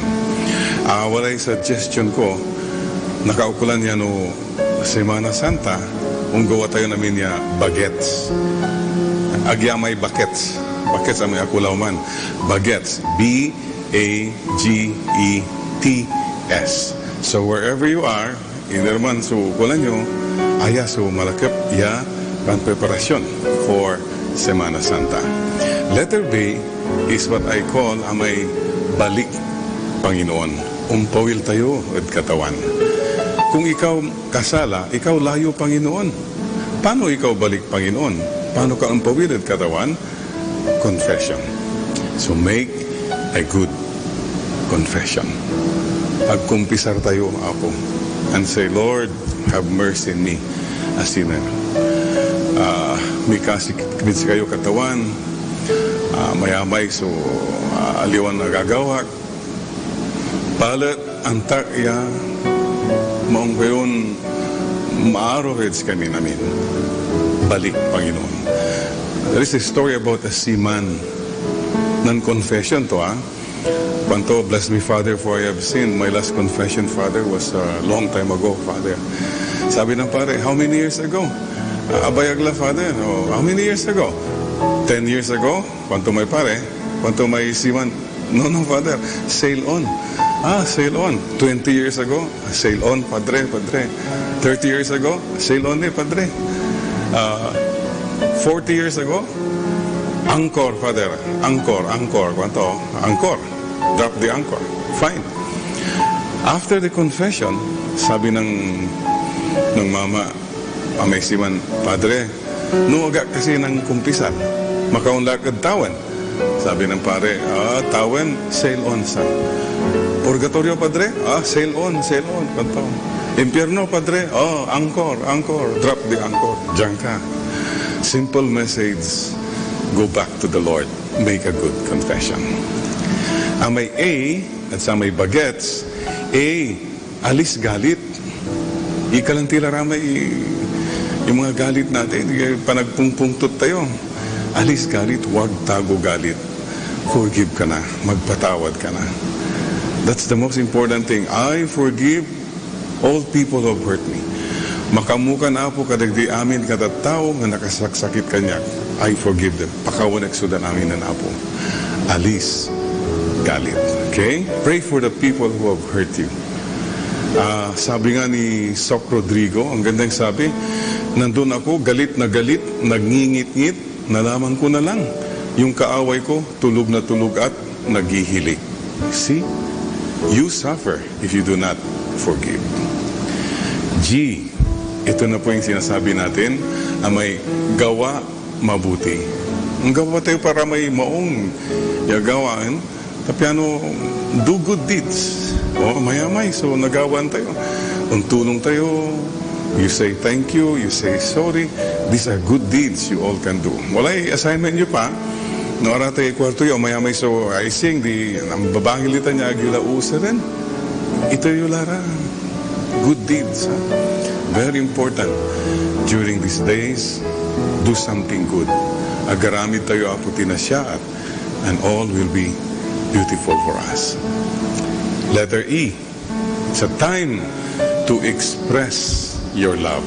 Walay suggestion ko, nakaukulan yan o Semana Santa, gawa tayo namin ya bagets. Agyamay bakets. Bakets ang may akulaw man. Bagets. B-A-G-E-T-S. So wherever you are, either man so kulan nyo, aya so malakip ya pan preparasyon for Semana Santa. Letter B is what I call amay balik Panginoon. Umpawil tayo at katawan. Kung ikaw kasala, ikaw layo Panginoon. Paano ikaw balik Panginoon? Paano ka umpawil at katawan? Confession. So make a good confession. Pagkumpisar tayo, Apo, and say, Lord, have mercy in me, a sinner. May kasikit kayo katawan, mayamay, so aliwan na gagawak. Palit, antak, maong gayon, maaroheds kami namin. Balik, Panginoon. There is a story about a seaman. Non-confession to, Panto, bless me, Father, for I have sinned. My last confession, Father, was a long time ago, Father. Sabi ng pare, how many years ago? Abayagla, Father. Oh, how many years ago? 10 years ago? Panto may pare? Panto may seaman? No, Father. Sail on. Sail on. 20 years ago? Sail on, Padre. 30 years ago? Sail on, Padre. 40 years ago? Anchor, Father. Anchor. Kwanto? Anchor. Drop the anchor. Fine. After the confession, sabi ng mama, amay siman, Padre, nuwaga kasi ng kumpisal. Makaunlakad tawan. Sabi ng pare, tawan, sail on, son. Purgatorio, Padre? Sail on. Kwanto? Impierno, Padre? Anchor. Drop the anchor. Diyan ka. Simple message. Go back to the Lord. Make a good confession. Ang may A at sa may bagets, A, alis galit. Ikalantila ramay yung mga galit natin. Panagpungpungtot tayo. Alis galit, huwag tago galit. Forgive ka na. Magpatawad ka na. That's the most important thing. I forgive all people who have hurt me. Makamuka na po kadagdi amin katatao nga nakasaksakit kanya. I forgive them. Pakawanek sudan amin na po. Alis galit. Okay? Pray for the people who have hurt you. Sabi nga ni Soc Rodrigo, ang gandang sabi, nandun ako, galit, nagngingit-ngit, nalaman ko na lang. Yung kaaway ko, tulog na tulog at naghihilik. See? You suffer if you do not forgive. G, ito na po yung sinasabi natin, may gawa mabuti. Ang gawa tayo para may maong yagawaan, tapiano, do good deeds. Mayamay, so nagawan tayo. Kung tulong tayo, you say thank you, you say sorry. These are good deeds you all can do. Walay assignment nyo pa, noara tayo kwarto yun, mayamay, so I sing, ang babangilitan niya, agila usa rin. Ito yung lara. Good deeds. Very important. During these days, do something good. Agaramid tayo aputin na siya at and all will be beautiful for us. Letter E. It's a time to express your love.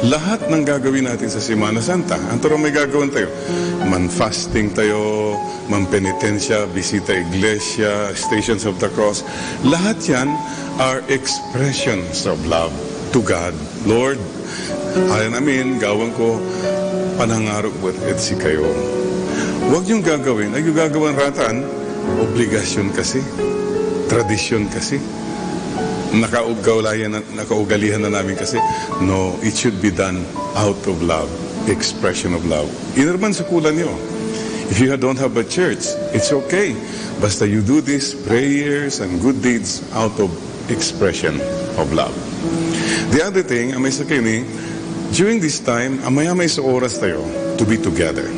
Lahat ng gagawin natin sa Semana Santa, antoro may gagawin tayo. Man-fasting tayo, man-penitensya, bisita iglesia, Stations of the Cross. Lahat yan are expressions of love to God. Lord, ayan namin, gawin ko, panangarap with etsi kayo. Huwag yung gagawin. Ay yung gagawin ratan, obligasyon kasi, tradisyon kasi. Nakaugalihan na namin kasi. No, it should be done out of love, expression of love. Inerman sa kulan nyo. If you don't have a church, it's okay. Basta you do these prayers and good deeds out of expression of love. The other thing, amay sa kini, during this time, amay sa oras tayo to be together.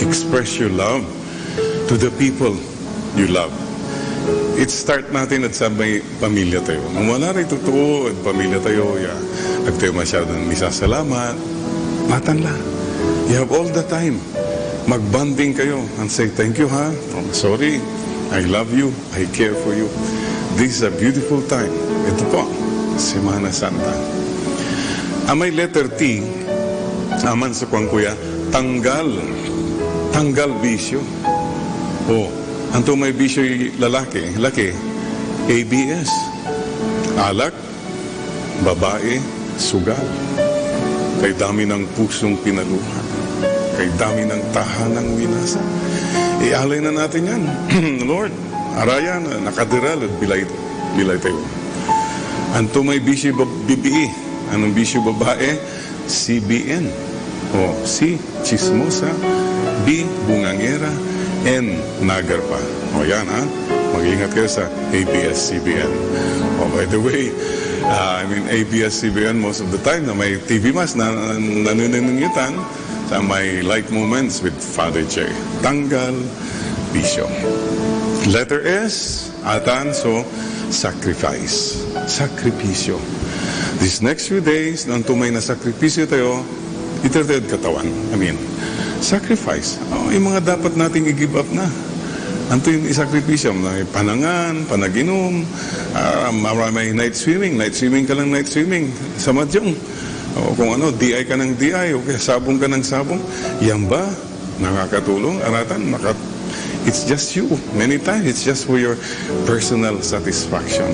Express your love to the people you love. It start natin at sa may pamilya tayo. Nung wala rin totoo at pamilya tayo, at tayo masyadong misasalamat, matanla. You have all the time. Magbanding kayo and say, thank you ha, sorry, I love you, I care for you. This is a beautiful time. Ito po, Semana Santa. May letter T, aman sa kwang kuya, tanggal bisyo. Anto may bisyo lalaki, ABS. Alak, babae, sugal. Kay dami ng pusong pinaluhan. Kay dami ng tahanang winasa. Ialay na natin yan. Lord, araya na, nakadiral at bilay tayo. Anto may bisyo BBE. Anong bisyo babae? CBN. C, chismosa. B, bungangera. N, nagarpa. Yan ha. Mag-ingat kayo sa ABS-CBN. By the way, ABS-CBN most of the time na may TV mas na nanunungitan sa may light moments with Father J. Tanggal, bisyo. Letter S, atan, so sacrifice. Sakripisyo. These next few days, nang tumay na sakripisyo tayo, iterted katawan. Sacrifice. Yung mga dapat nating i-give up na. Anto yung isakripisyo. Panangan, panaginom, may night swimming. Night swimming ka lang night swimming. Sa madyong. Kung DI ka ng DI, o kaya sabong ka ng sabong. Yan ba? Nakakatulong? Aratan? It's just you. Many times, it's just for your personal satisfaction.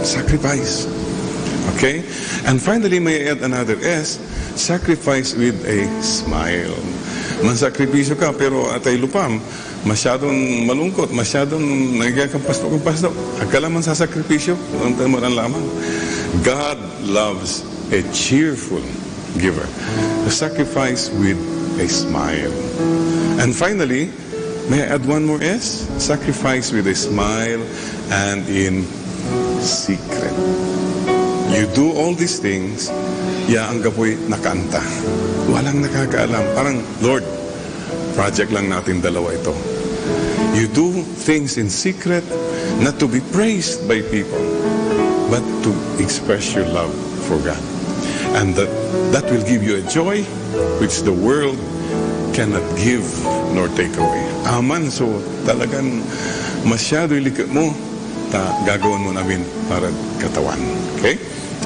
Sacrifice. Okay? And finally, may I add another S, sacrifice with a smile. Mansakripisyo ka, pero atay lupam, masyadong malungkot, masyadong nagkakampasto-kampasto. Akala man sa sakripisyo, ang lamang. God loves a cheerful giver. A sacrifice with a smile. And finally, may I add one more S? Sacrifice with a smile and in secret. You do all these things, ang gapoy nakanta. Walang nakakaalam. Parang, Lord, project lang natin dalawa ito. You do things in secret, not to be praised by people, but to express your love for God. And that will give you a joy which the world cannot give nor take away. Aman, so talagang masyado ilikot mo, gagawin mo namin para katawan. Okay?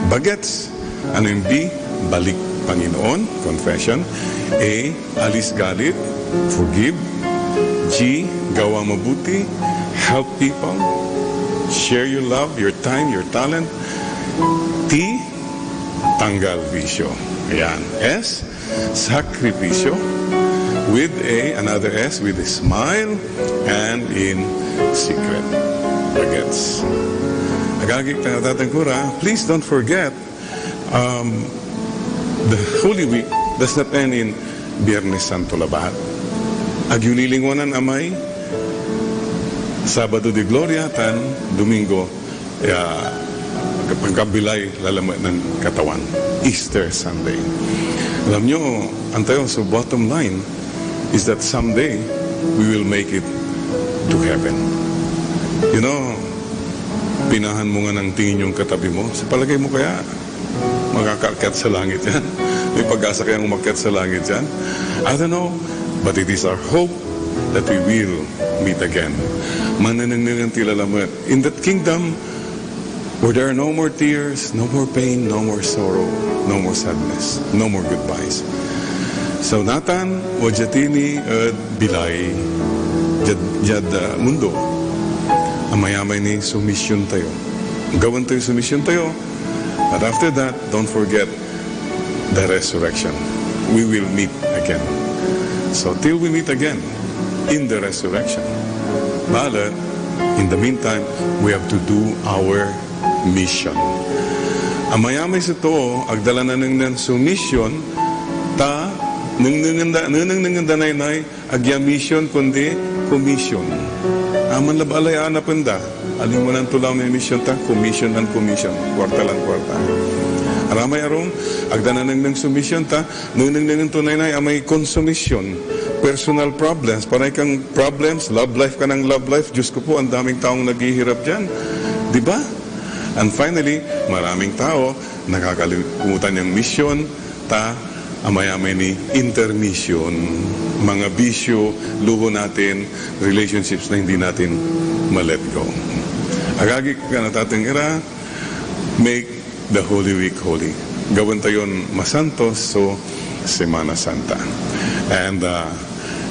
Bagets. Ano yung B? Balik Panginoon, confession. A, alis galit, forgive. G, gawa mabuti, help people, share your love, your time, your talent. T, tanggal bisyo. Ayan. S, sakripisyo. With another S, with a smile and in secret. Bagets. Agagik na tatangkura, please don't forget, the Holy Week does not end in Biyernes Santo Labat. Agyunilingwanan amay, Sabado de Gloria, tan Domingo, pagkabilay lalamat ng katawan. Easter Sunday. Alam nyo, antayo, so bottom line is that someday we will make it to heaven. You know, pinahan mo nga ng tingin yung katabi mo, sa palagay mo kaya makakaakyat sa langit yan? May pag-asa kayang umakyat sa langit yan? I don't know, but it is our hope that we will meet again. Mananangnan tilalamat. In that kingdom, where there are no more tears, no more pain, no more sorrow, no more sadness, no more goodbyes. So Nathan, wajatini at bilay, jad mundo, amayamay ni sumisyon tayo. Gawan tayo sumisyon tayo. But after that, don't forget the resurrection. We will meet again. So till we meet again in the resurrection. But in the meantime, we have to do our mission. Amayamay sa to, agdala na nang sumisyon, ta, nang danay agya mission kundi commission. Aman labalay anapanda, aling mo nang tulang may mission ta, commission and commission, kwarta lang kwarta. Aramay arong, agdana nang sumission ta, nang tunay na amay consumption, personal problems, panay kang problems, love life ka ng love life, Diyos ko po, ang daming taong naghihirap dyan. Diba? And finally, maraming tao, nakakalimutan yung mission, ta, amay-amay ni intermission, mga bisyo, luho natin, relationships na hindi natin ma-let go. Agagi ka na tating ira, make the Holy Week holy. Gawin tayon masantos, so Semana Santa. And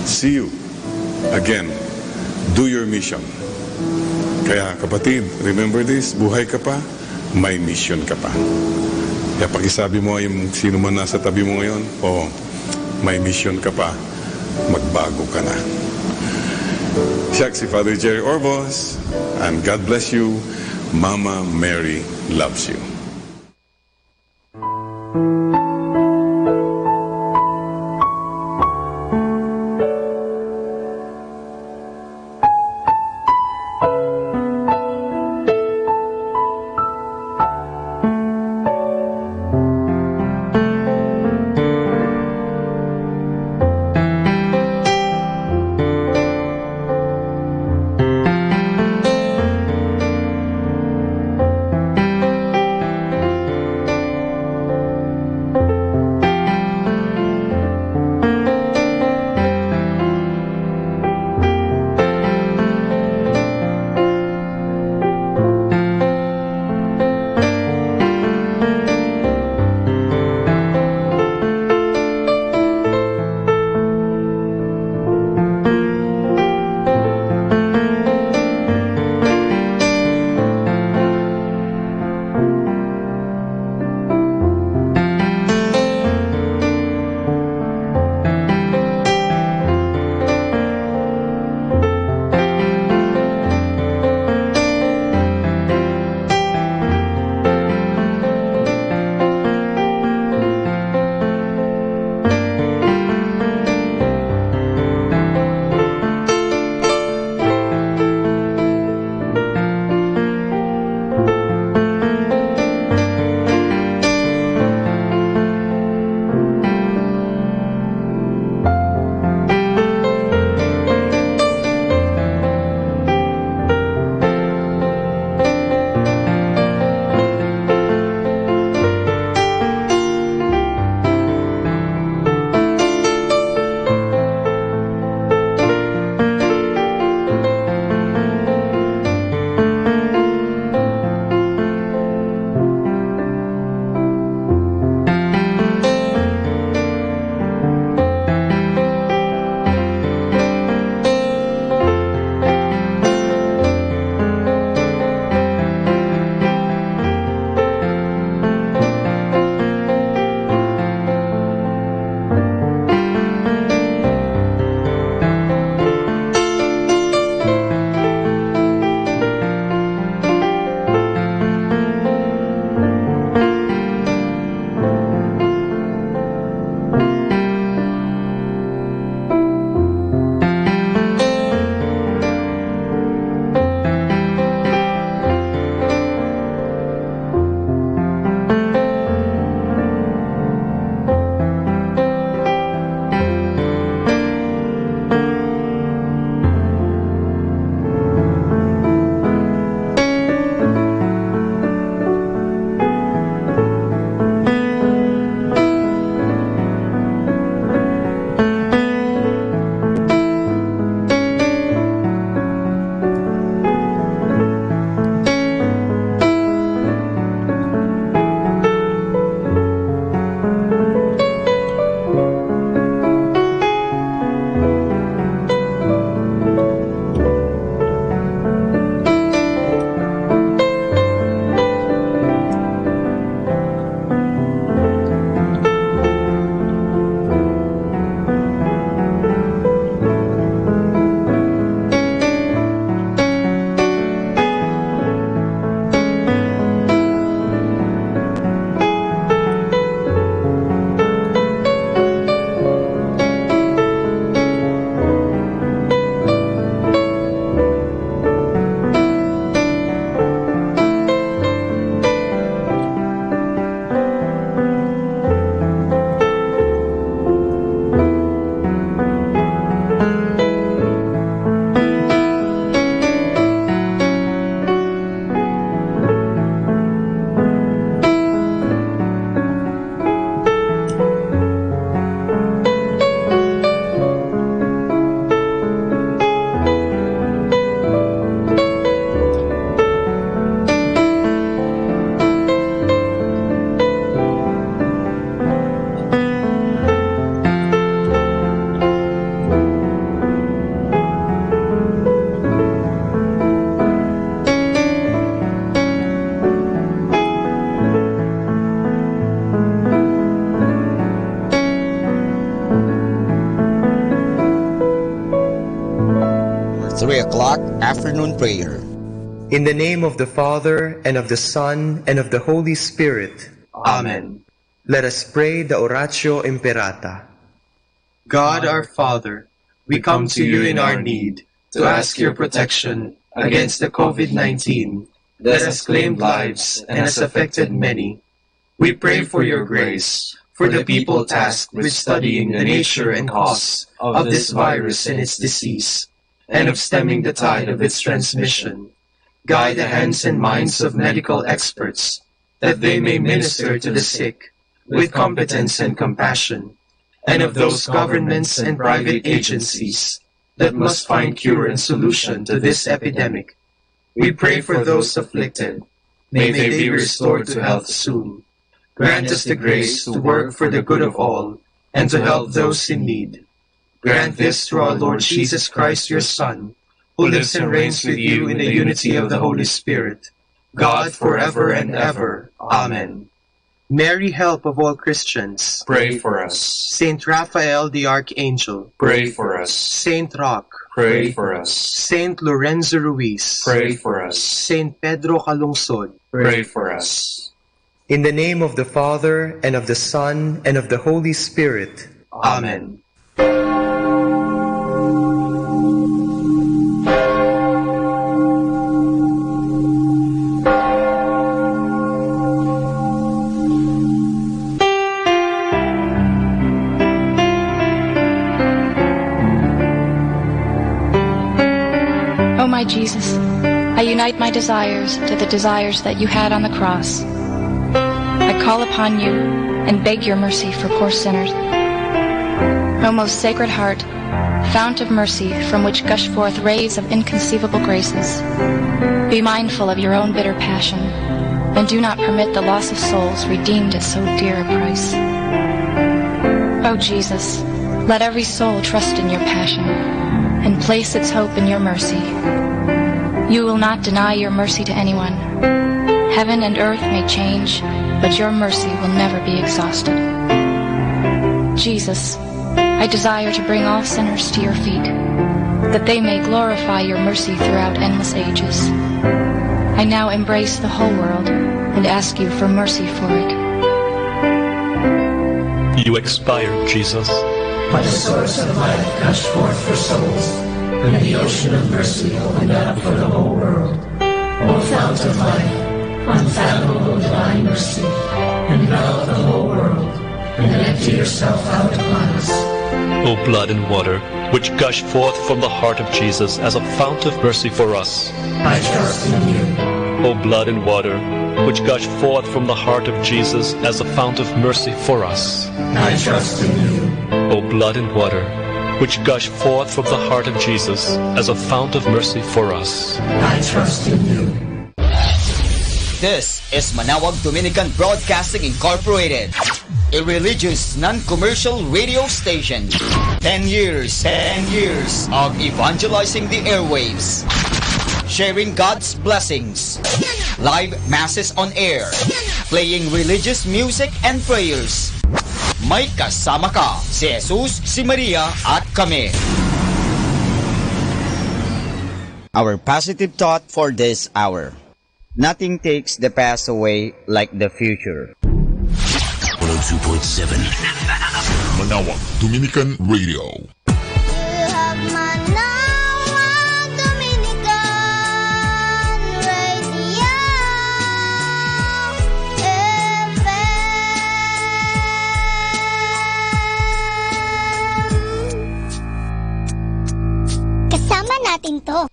see you again. Do your mission. Kaya kapatid, remember this, buhay ka pa, may mission ka pa. Kaya pakisabi mo yung sino man nasa tabi mo ngayon, may mission ka pa, magbago ka na. Siya si Father Jerry Orbos, and God bless you. Mama Mary loves you. at afternoon prayer. In the name of the Father, and of the Son, and of the Holy Spirit. Amen. Let us pray the Oratio Imperata. God our Father, we come to you in our need to ask your protection against the COVID-19 that has claimed lives and has affected many. We pray for your grace for the people tasked with studying the nature and cause of this virus and its disease, and of stemming the tide of its transmission. Guide the hands and minds of medical experts, that they may minister to the sick with competence and compassion, and of those governments and private agencies that must find cure and solution to this epidemic. We pray for those afflicted. May they be restored to health soon. Grant us the grace to work for the good of all and to help those in need. Grant this through our Lord Jesus Christ, your Son, who lives and reigns with you in the unity of the Holy Spirit, God forever and ever. Amen. Mary, help of all Christians, Pray for us. Saint Raphael the Archangel, Pray for us. Saint Roch, Pray for us. Saint Lorenzo Ruiz, Pray for us. Saint Pedro Calungsod. Pray for us. In the name of the Father, and of the Son, and of the Holy Spirit. Amen. O my Jesus, I unite my desires to the desires that you had on the cross. I call upon you and beg your mercy for poor sinners. O most Sacred Heart, fount of mercy from which gush forth rays of inconceivable graces, be mindful of your own bitter passion, and do not permit the loss of souls redeemed at so dear a price. O Jesus, let every soul trust in your passion, and place its hope in your mercy. You will not deny your mercy to anyone. Heaven and earth may change, but your mercy will never be exhausted. Jesus, I desire to bring all sinners to your feet, that they may glorify your mercy throughout endless ages. I now embrace the whole world and ask you for mercy for it. You expired, Jesus. But the source of life gushed forth for souls, and the ocean of mercy opened up for the whole world. O fount of life, unfathomable divine mercy, envelop the whole world, and empty yourself out upon us. O blood and water, which gush forth from the heart of Jesus as a fount of mercy for us. I trust in you. O blood and water, which gush forth from the heart of Jesus as a fount of mercy for us. I trust in you. O blood and water, which gush forth from the heart of Jesus as a fount of mercy for us. I trust in you. This is Manaoag Dominican Broadcasting Incorporated, a religious non-commercial radio station. 10 years of evangelizing the airwaves, sharing God's blessings, live masses on air, playing religious music and prayers. May kasama ka, si Jesus, si Maria, at kami. Our positive thought for this hour. Nothing takes the past away like the future. 102.7 Manaoag Dominican Radio. You have Manaoag Dominican Radio FM. Kasama natin to.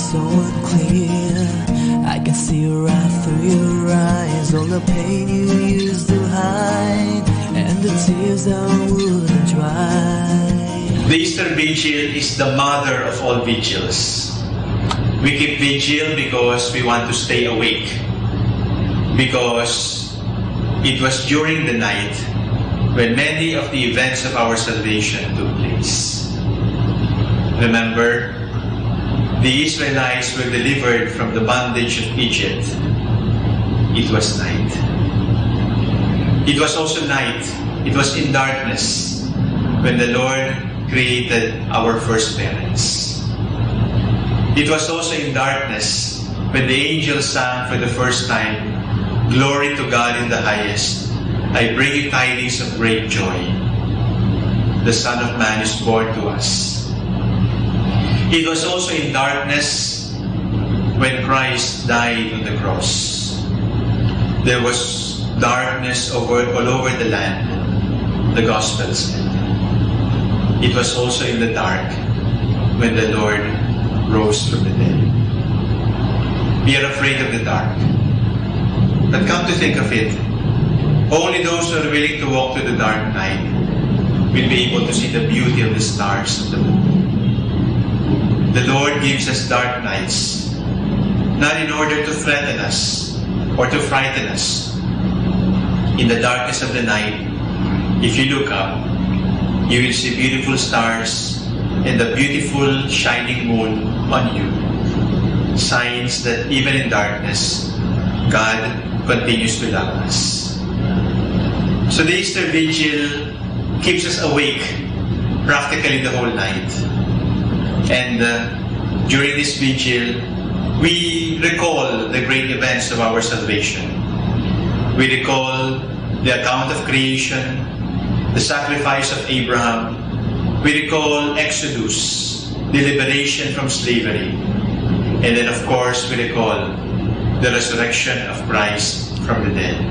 so unclear. I can see right through your eyes, all the pain you used to hide, and the tears that wouldn't dry. The Easter Vigil is the mother of all vigils. We keep vigil because we want to stay awake, because it was during the night when many of the events of our salvation took place. Remember, the Israelites were delivered from the bondage of Egypt. It was night. It was also night. It was in darkness when the Lord created our first parents. It was also in darkness when the angels sang for the first time, "Glory to God in the highest. I bring you tidings of great joy. The Son of Man is born to us." It was also in darkness when Christ died on the cross. There was darkness all over the land, the Gospel said. It was also in the dark when the Lord rose from the dead. We are afraid of the dark. But come to think of it, only those who are willing to walk through the dark night will be able to see the beauty of the stars of the moon. The Lord gives us dark nights, not in order to threaten us or to frighten us. In the darkness of the night, if you look up, you will see beautiful stars and the beautiful shining moon on you. Signs that even in darkness, God continues to love us. So the Easter Vigil keeps us awake practically the whole night. And during this vigil, we recall the great events of our salvation. We recall the account of creation, the sacrifice of Abraham. We recall Exodus, the liberation from slavery. And then, of course, we recall the resurrection of Christ from the dead.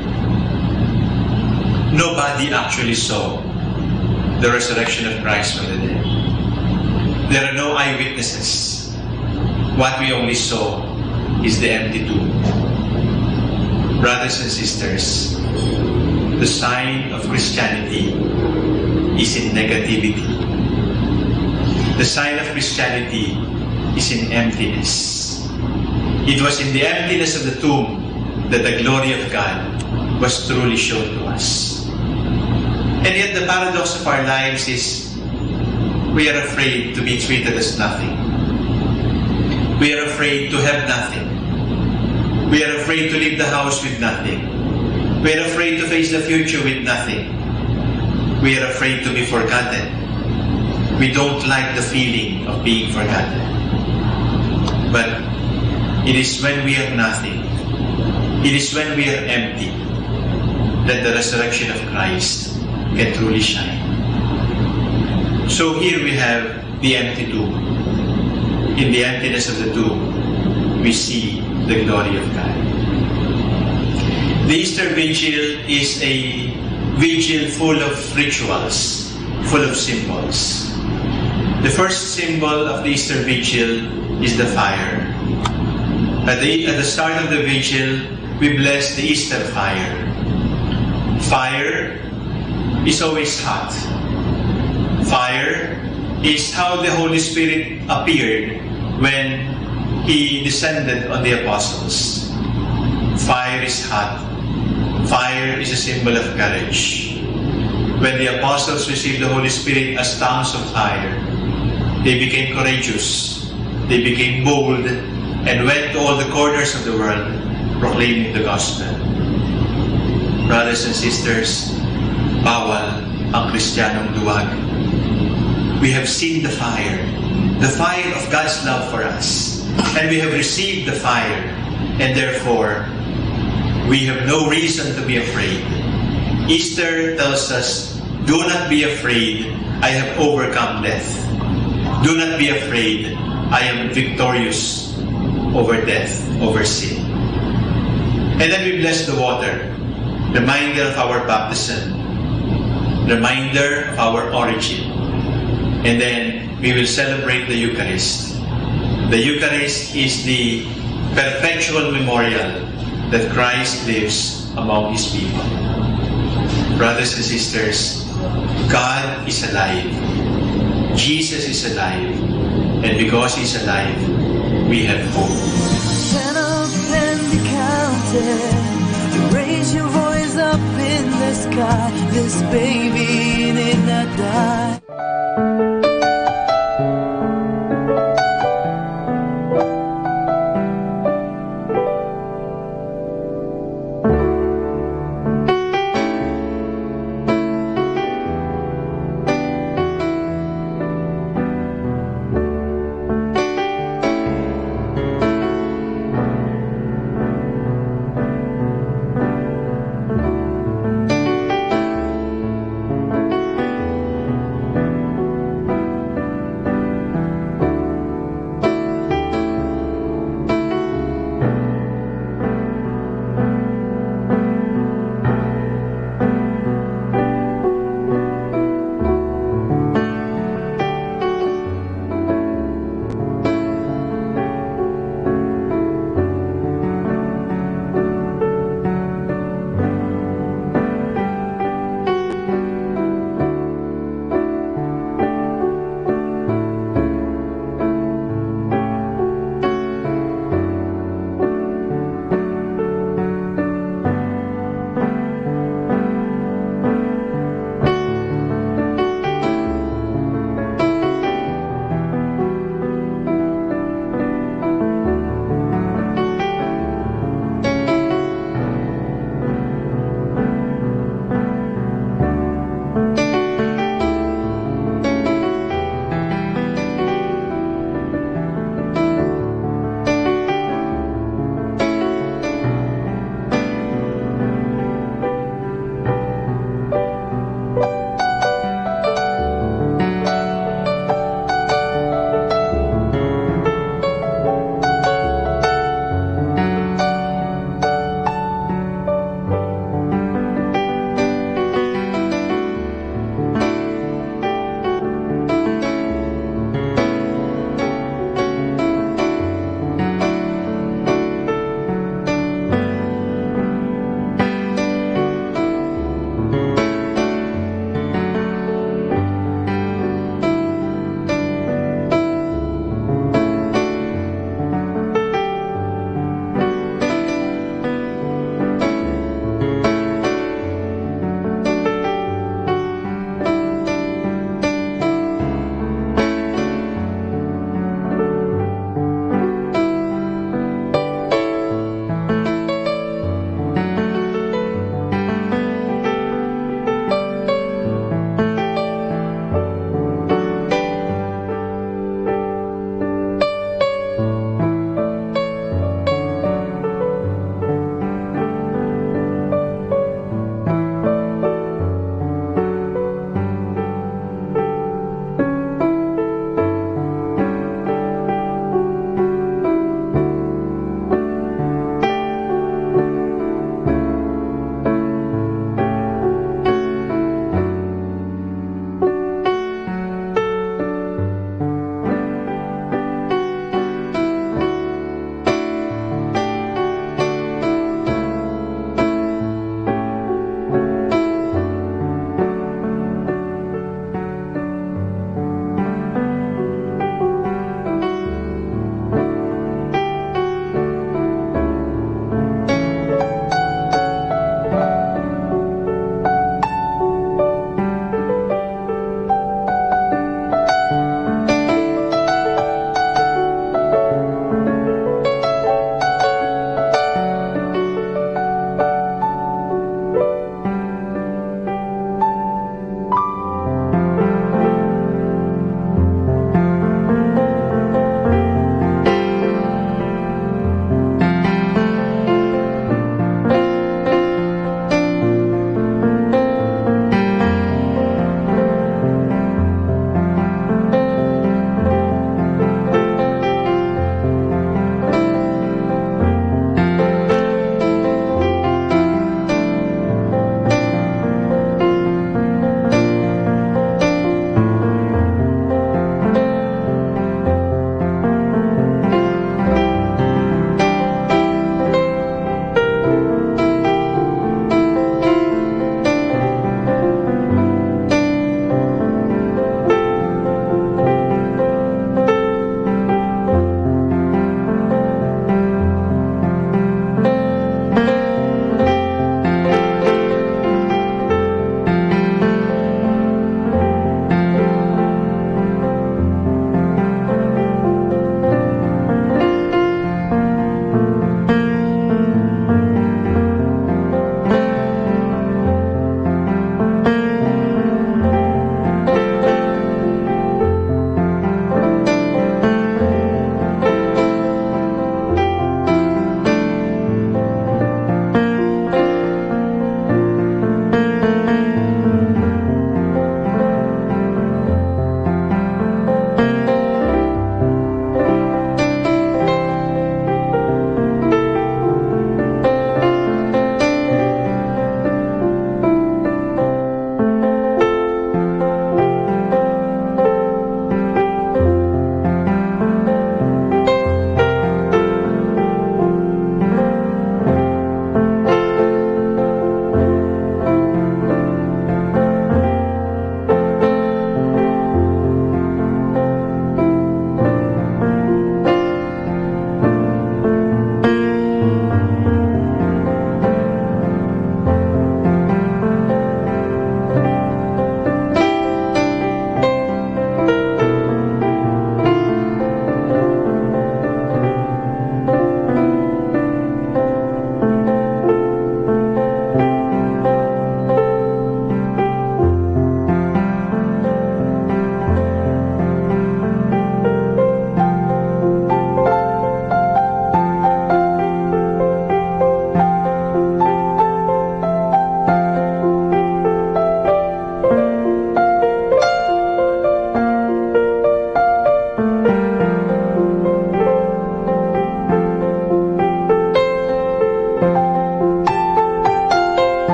Nobody actually saw the resurrection of Christ from the dead. There are no eyewitnesses. What we only saw is the empty tomb. Brothers and sisters, the sign of Christianity is in negativity. The sign of Christianity is in emptiness. It was in the emptiness of the tomb that the glory of God was truly shown to us. And yet the paradox of our lives is we are afraid to be treated as nothing. We are afraid to have nothing. We are afraid to leave the house with nothing. We are afraid to face the future with nothing. We are afraid to be forgotten. We don't like the feeling of being forgotten. But it is when we have nothing, it is when we are empty, that the resurrection of Christ can truly shine. So here we have the empty tomb. In the emptiness of the tomb, we see the glory of God. The Easter Vigil is a vigil full of rituals, full of symbols. The first symbol of the Easter Vigil is the fire. At the start of the vigil, we bless the Easter fire. Fire is always hot. Fire is how the Holy Spirit appeared when He descended on the apostles. Fire is hot. Fire is a symbol of courage. When the apostles received the Holy Spirit as tongues of fire, they became courageous, they became bold, and went to all the corners of the world proclaiming the gospel. Brothers and sisters, bawal ang Kristiyanong duwag. We have seen the fire of God's love for us, and we have received the fire, and therefore, we have no reason to be afraid. Easter tells us, do not be afraid, I have overcome death. Do not be afraid, I am victorious over death, over sin. And then we bless the water, reminder of our baptism, reminder of our origin. And then we will celebrate the Eucharist. The Eucharist is the perpetual memorial that Christ lives among His people. Brothers and sisters, God is alive. Jesus is alive. And because He's alive, we have hope. Stand up and be counted. Raise your voice up in the sky. This baby did not die.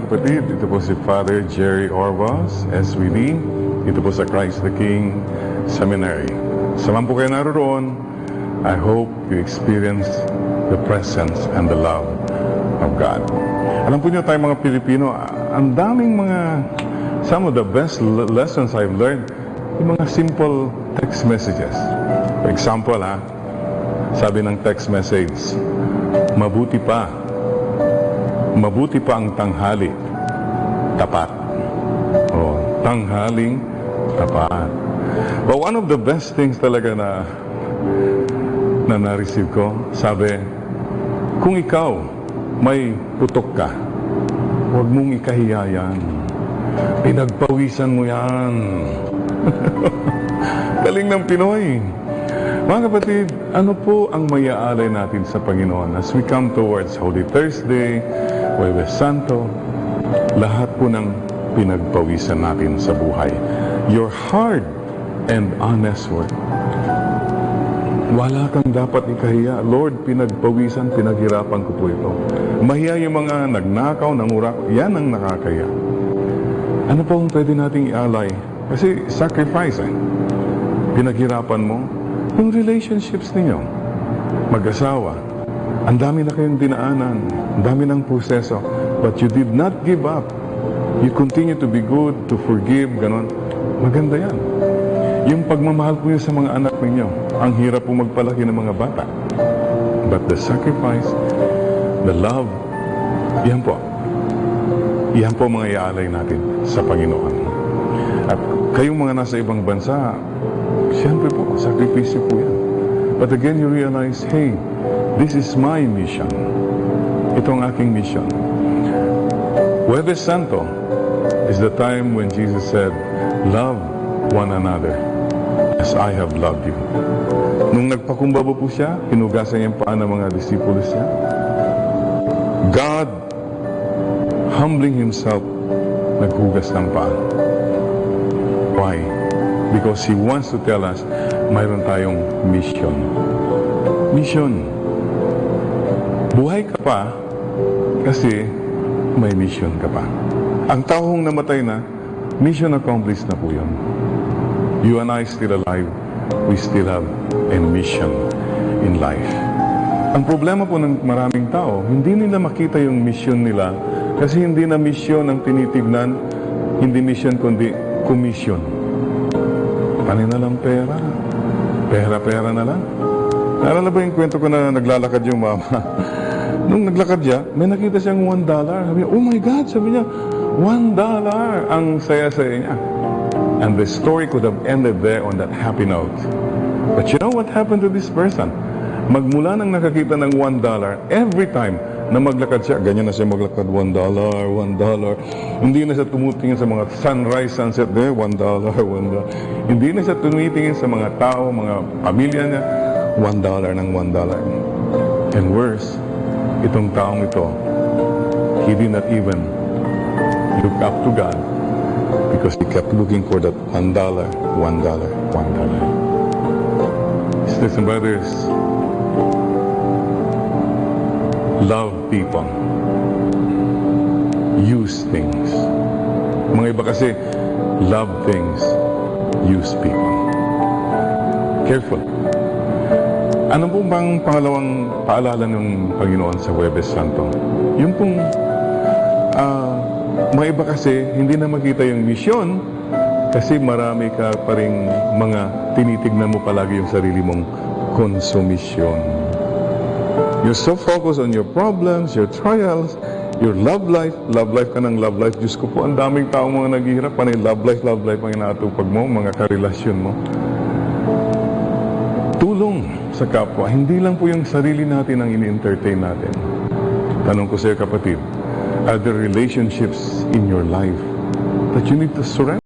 kapatid, ito po si Father Jerry Orvas, SVD, ito po sa Christ the King Seminary. Saan po kayo naroon, I hope you experience the presence and the love of God. Alam po niyo tayo mga Pilipino, ang daming some of the best lessons I've learned, yung mga simple text messages. For example, sabi ng text message, mabuti pa ang tanghali, tapat. Tanghaling tapat. But one of the best things talaga na na-receive ko, sabi, kung ikaw may putok ka, huwag mong ikahiya yan. Pinagpawisan mo yan. Galing ng Pinoy. Mga kapatid, ano po ang mayaalay natin sa Panginoon as we come towards Holy Thursday, Huwebes Santo, lahat po ng pinagpawisan natin sa buhay. Your hard and honest work. Wala kang dapat ikahiya. Lord, pinagpawisan, pinaghirapan ko po ito. Mahiya yung mga nagnakaw, nangurak, yan ang nakakaya. Ano po ang pwede nating ialay? Kasi sacrifice Pinaghirapan mo yung relationships ninyo. Mag-asawa. Ang dami na kayong dinaanan. Ang dami ng proseso. But you did not give up. You continue to be good, to forgive, ganon. Maganda yan. Yung pagmamahal po yun sa mga anak ninyo. Ang hirap po magpalaki ng mga bata. But the sacrifice, the love, yan po. Yan po mga iaalay natin sa Panginoon. At kayong mga nasa ibang bansa, siyempre po, sakripisyo po yan. But again, you realize, hey, this is my mission. Ito ang aking mission. Huwebes Santo is the time when Jesus said, love one another as I have loved you. Nung nagpakumbaba po siya, hinugasan niya yung paa ng mga disipulos niya. God, humbling Himself, naghugas ng paa. Why? Because He wants to tell us, mayroon tayong mission. Mission. Buhay ka pa kasi may mission ka pa. Ang taong namatay na, mission accomplished na po yun. You and I still alive, we still have a mission in life. Ang problema po ng maraming tao, hindi nila makita yung mission nila kasi hindi na mission ang tinitignan, hindi mission kundi commission. Panay na lang pera. Pera-pera na lang. Naalala ba yung kwento ko na naglalakad yung mama? Nung naglakad siya, may nakita siyang $1. Sabi niya, oh my God, sabi niya, $1 ang saya-saya niya. And the story could have ended there on that happy note. But you know what happened to this person? Magmula nang nakakita ng $1, every time na maglakad siya, ganyan na siya maglakad, $1. Hindi na siya tumutingin sa mga sunrise, sunset there, $1. Hindi na siya tumitingin sa mga tao, mga pamilya niya, $1 ng $1. And worse, itong taong ito, he did not even look up to God because he kept looking for that $1. Sisters and brothers, love people. Use things. Mga iba kasi, love things, use people. Careful. Ano po bang pangalawang paalala ng Panginoon sa Huwebes Santo? Yung pong, mga iba kasi, hindi na makita yung misyon kasi marami ka pa rin mga tinitignan mo palagi yung sarili mong konsumisyon. You're so focused on your problems, your trials, your love life. Love life ka ng love life. Diyos ko po, ang daming tao mga naghihirap. Panay love life ang inaatupag mo, mga karelasyon mo. Tulong sa kapwa. Hindi lang po yung sarili natin ang ini-entertain natin. Tanong ko sa iyo, kapatid, are there relationships in your life that you need to surrender?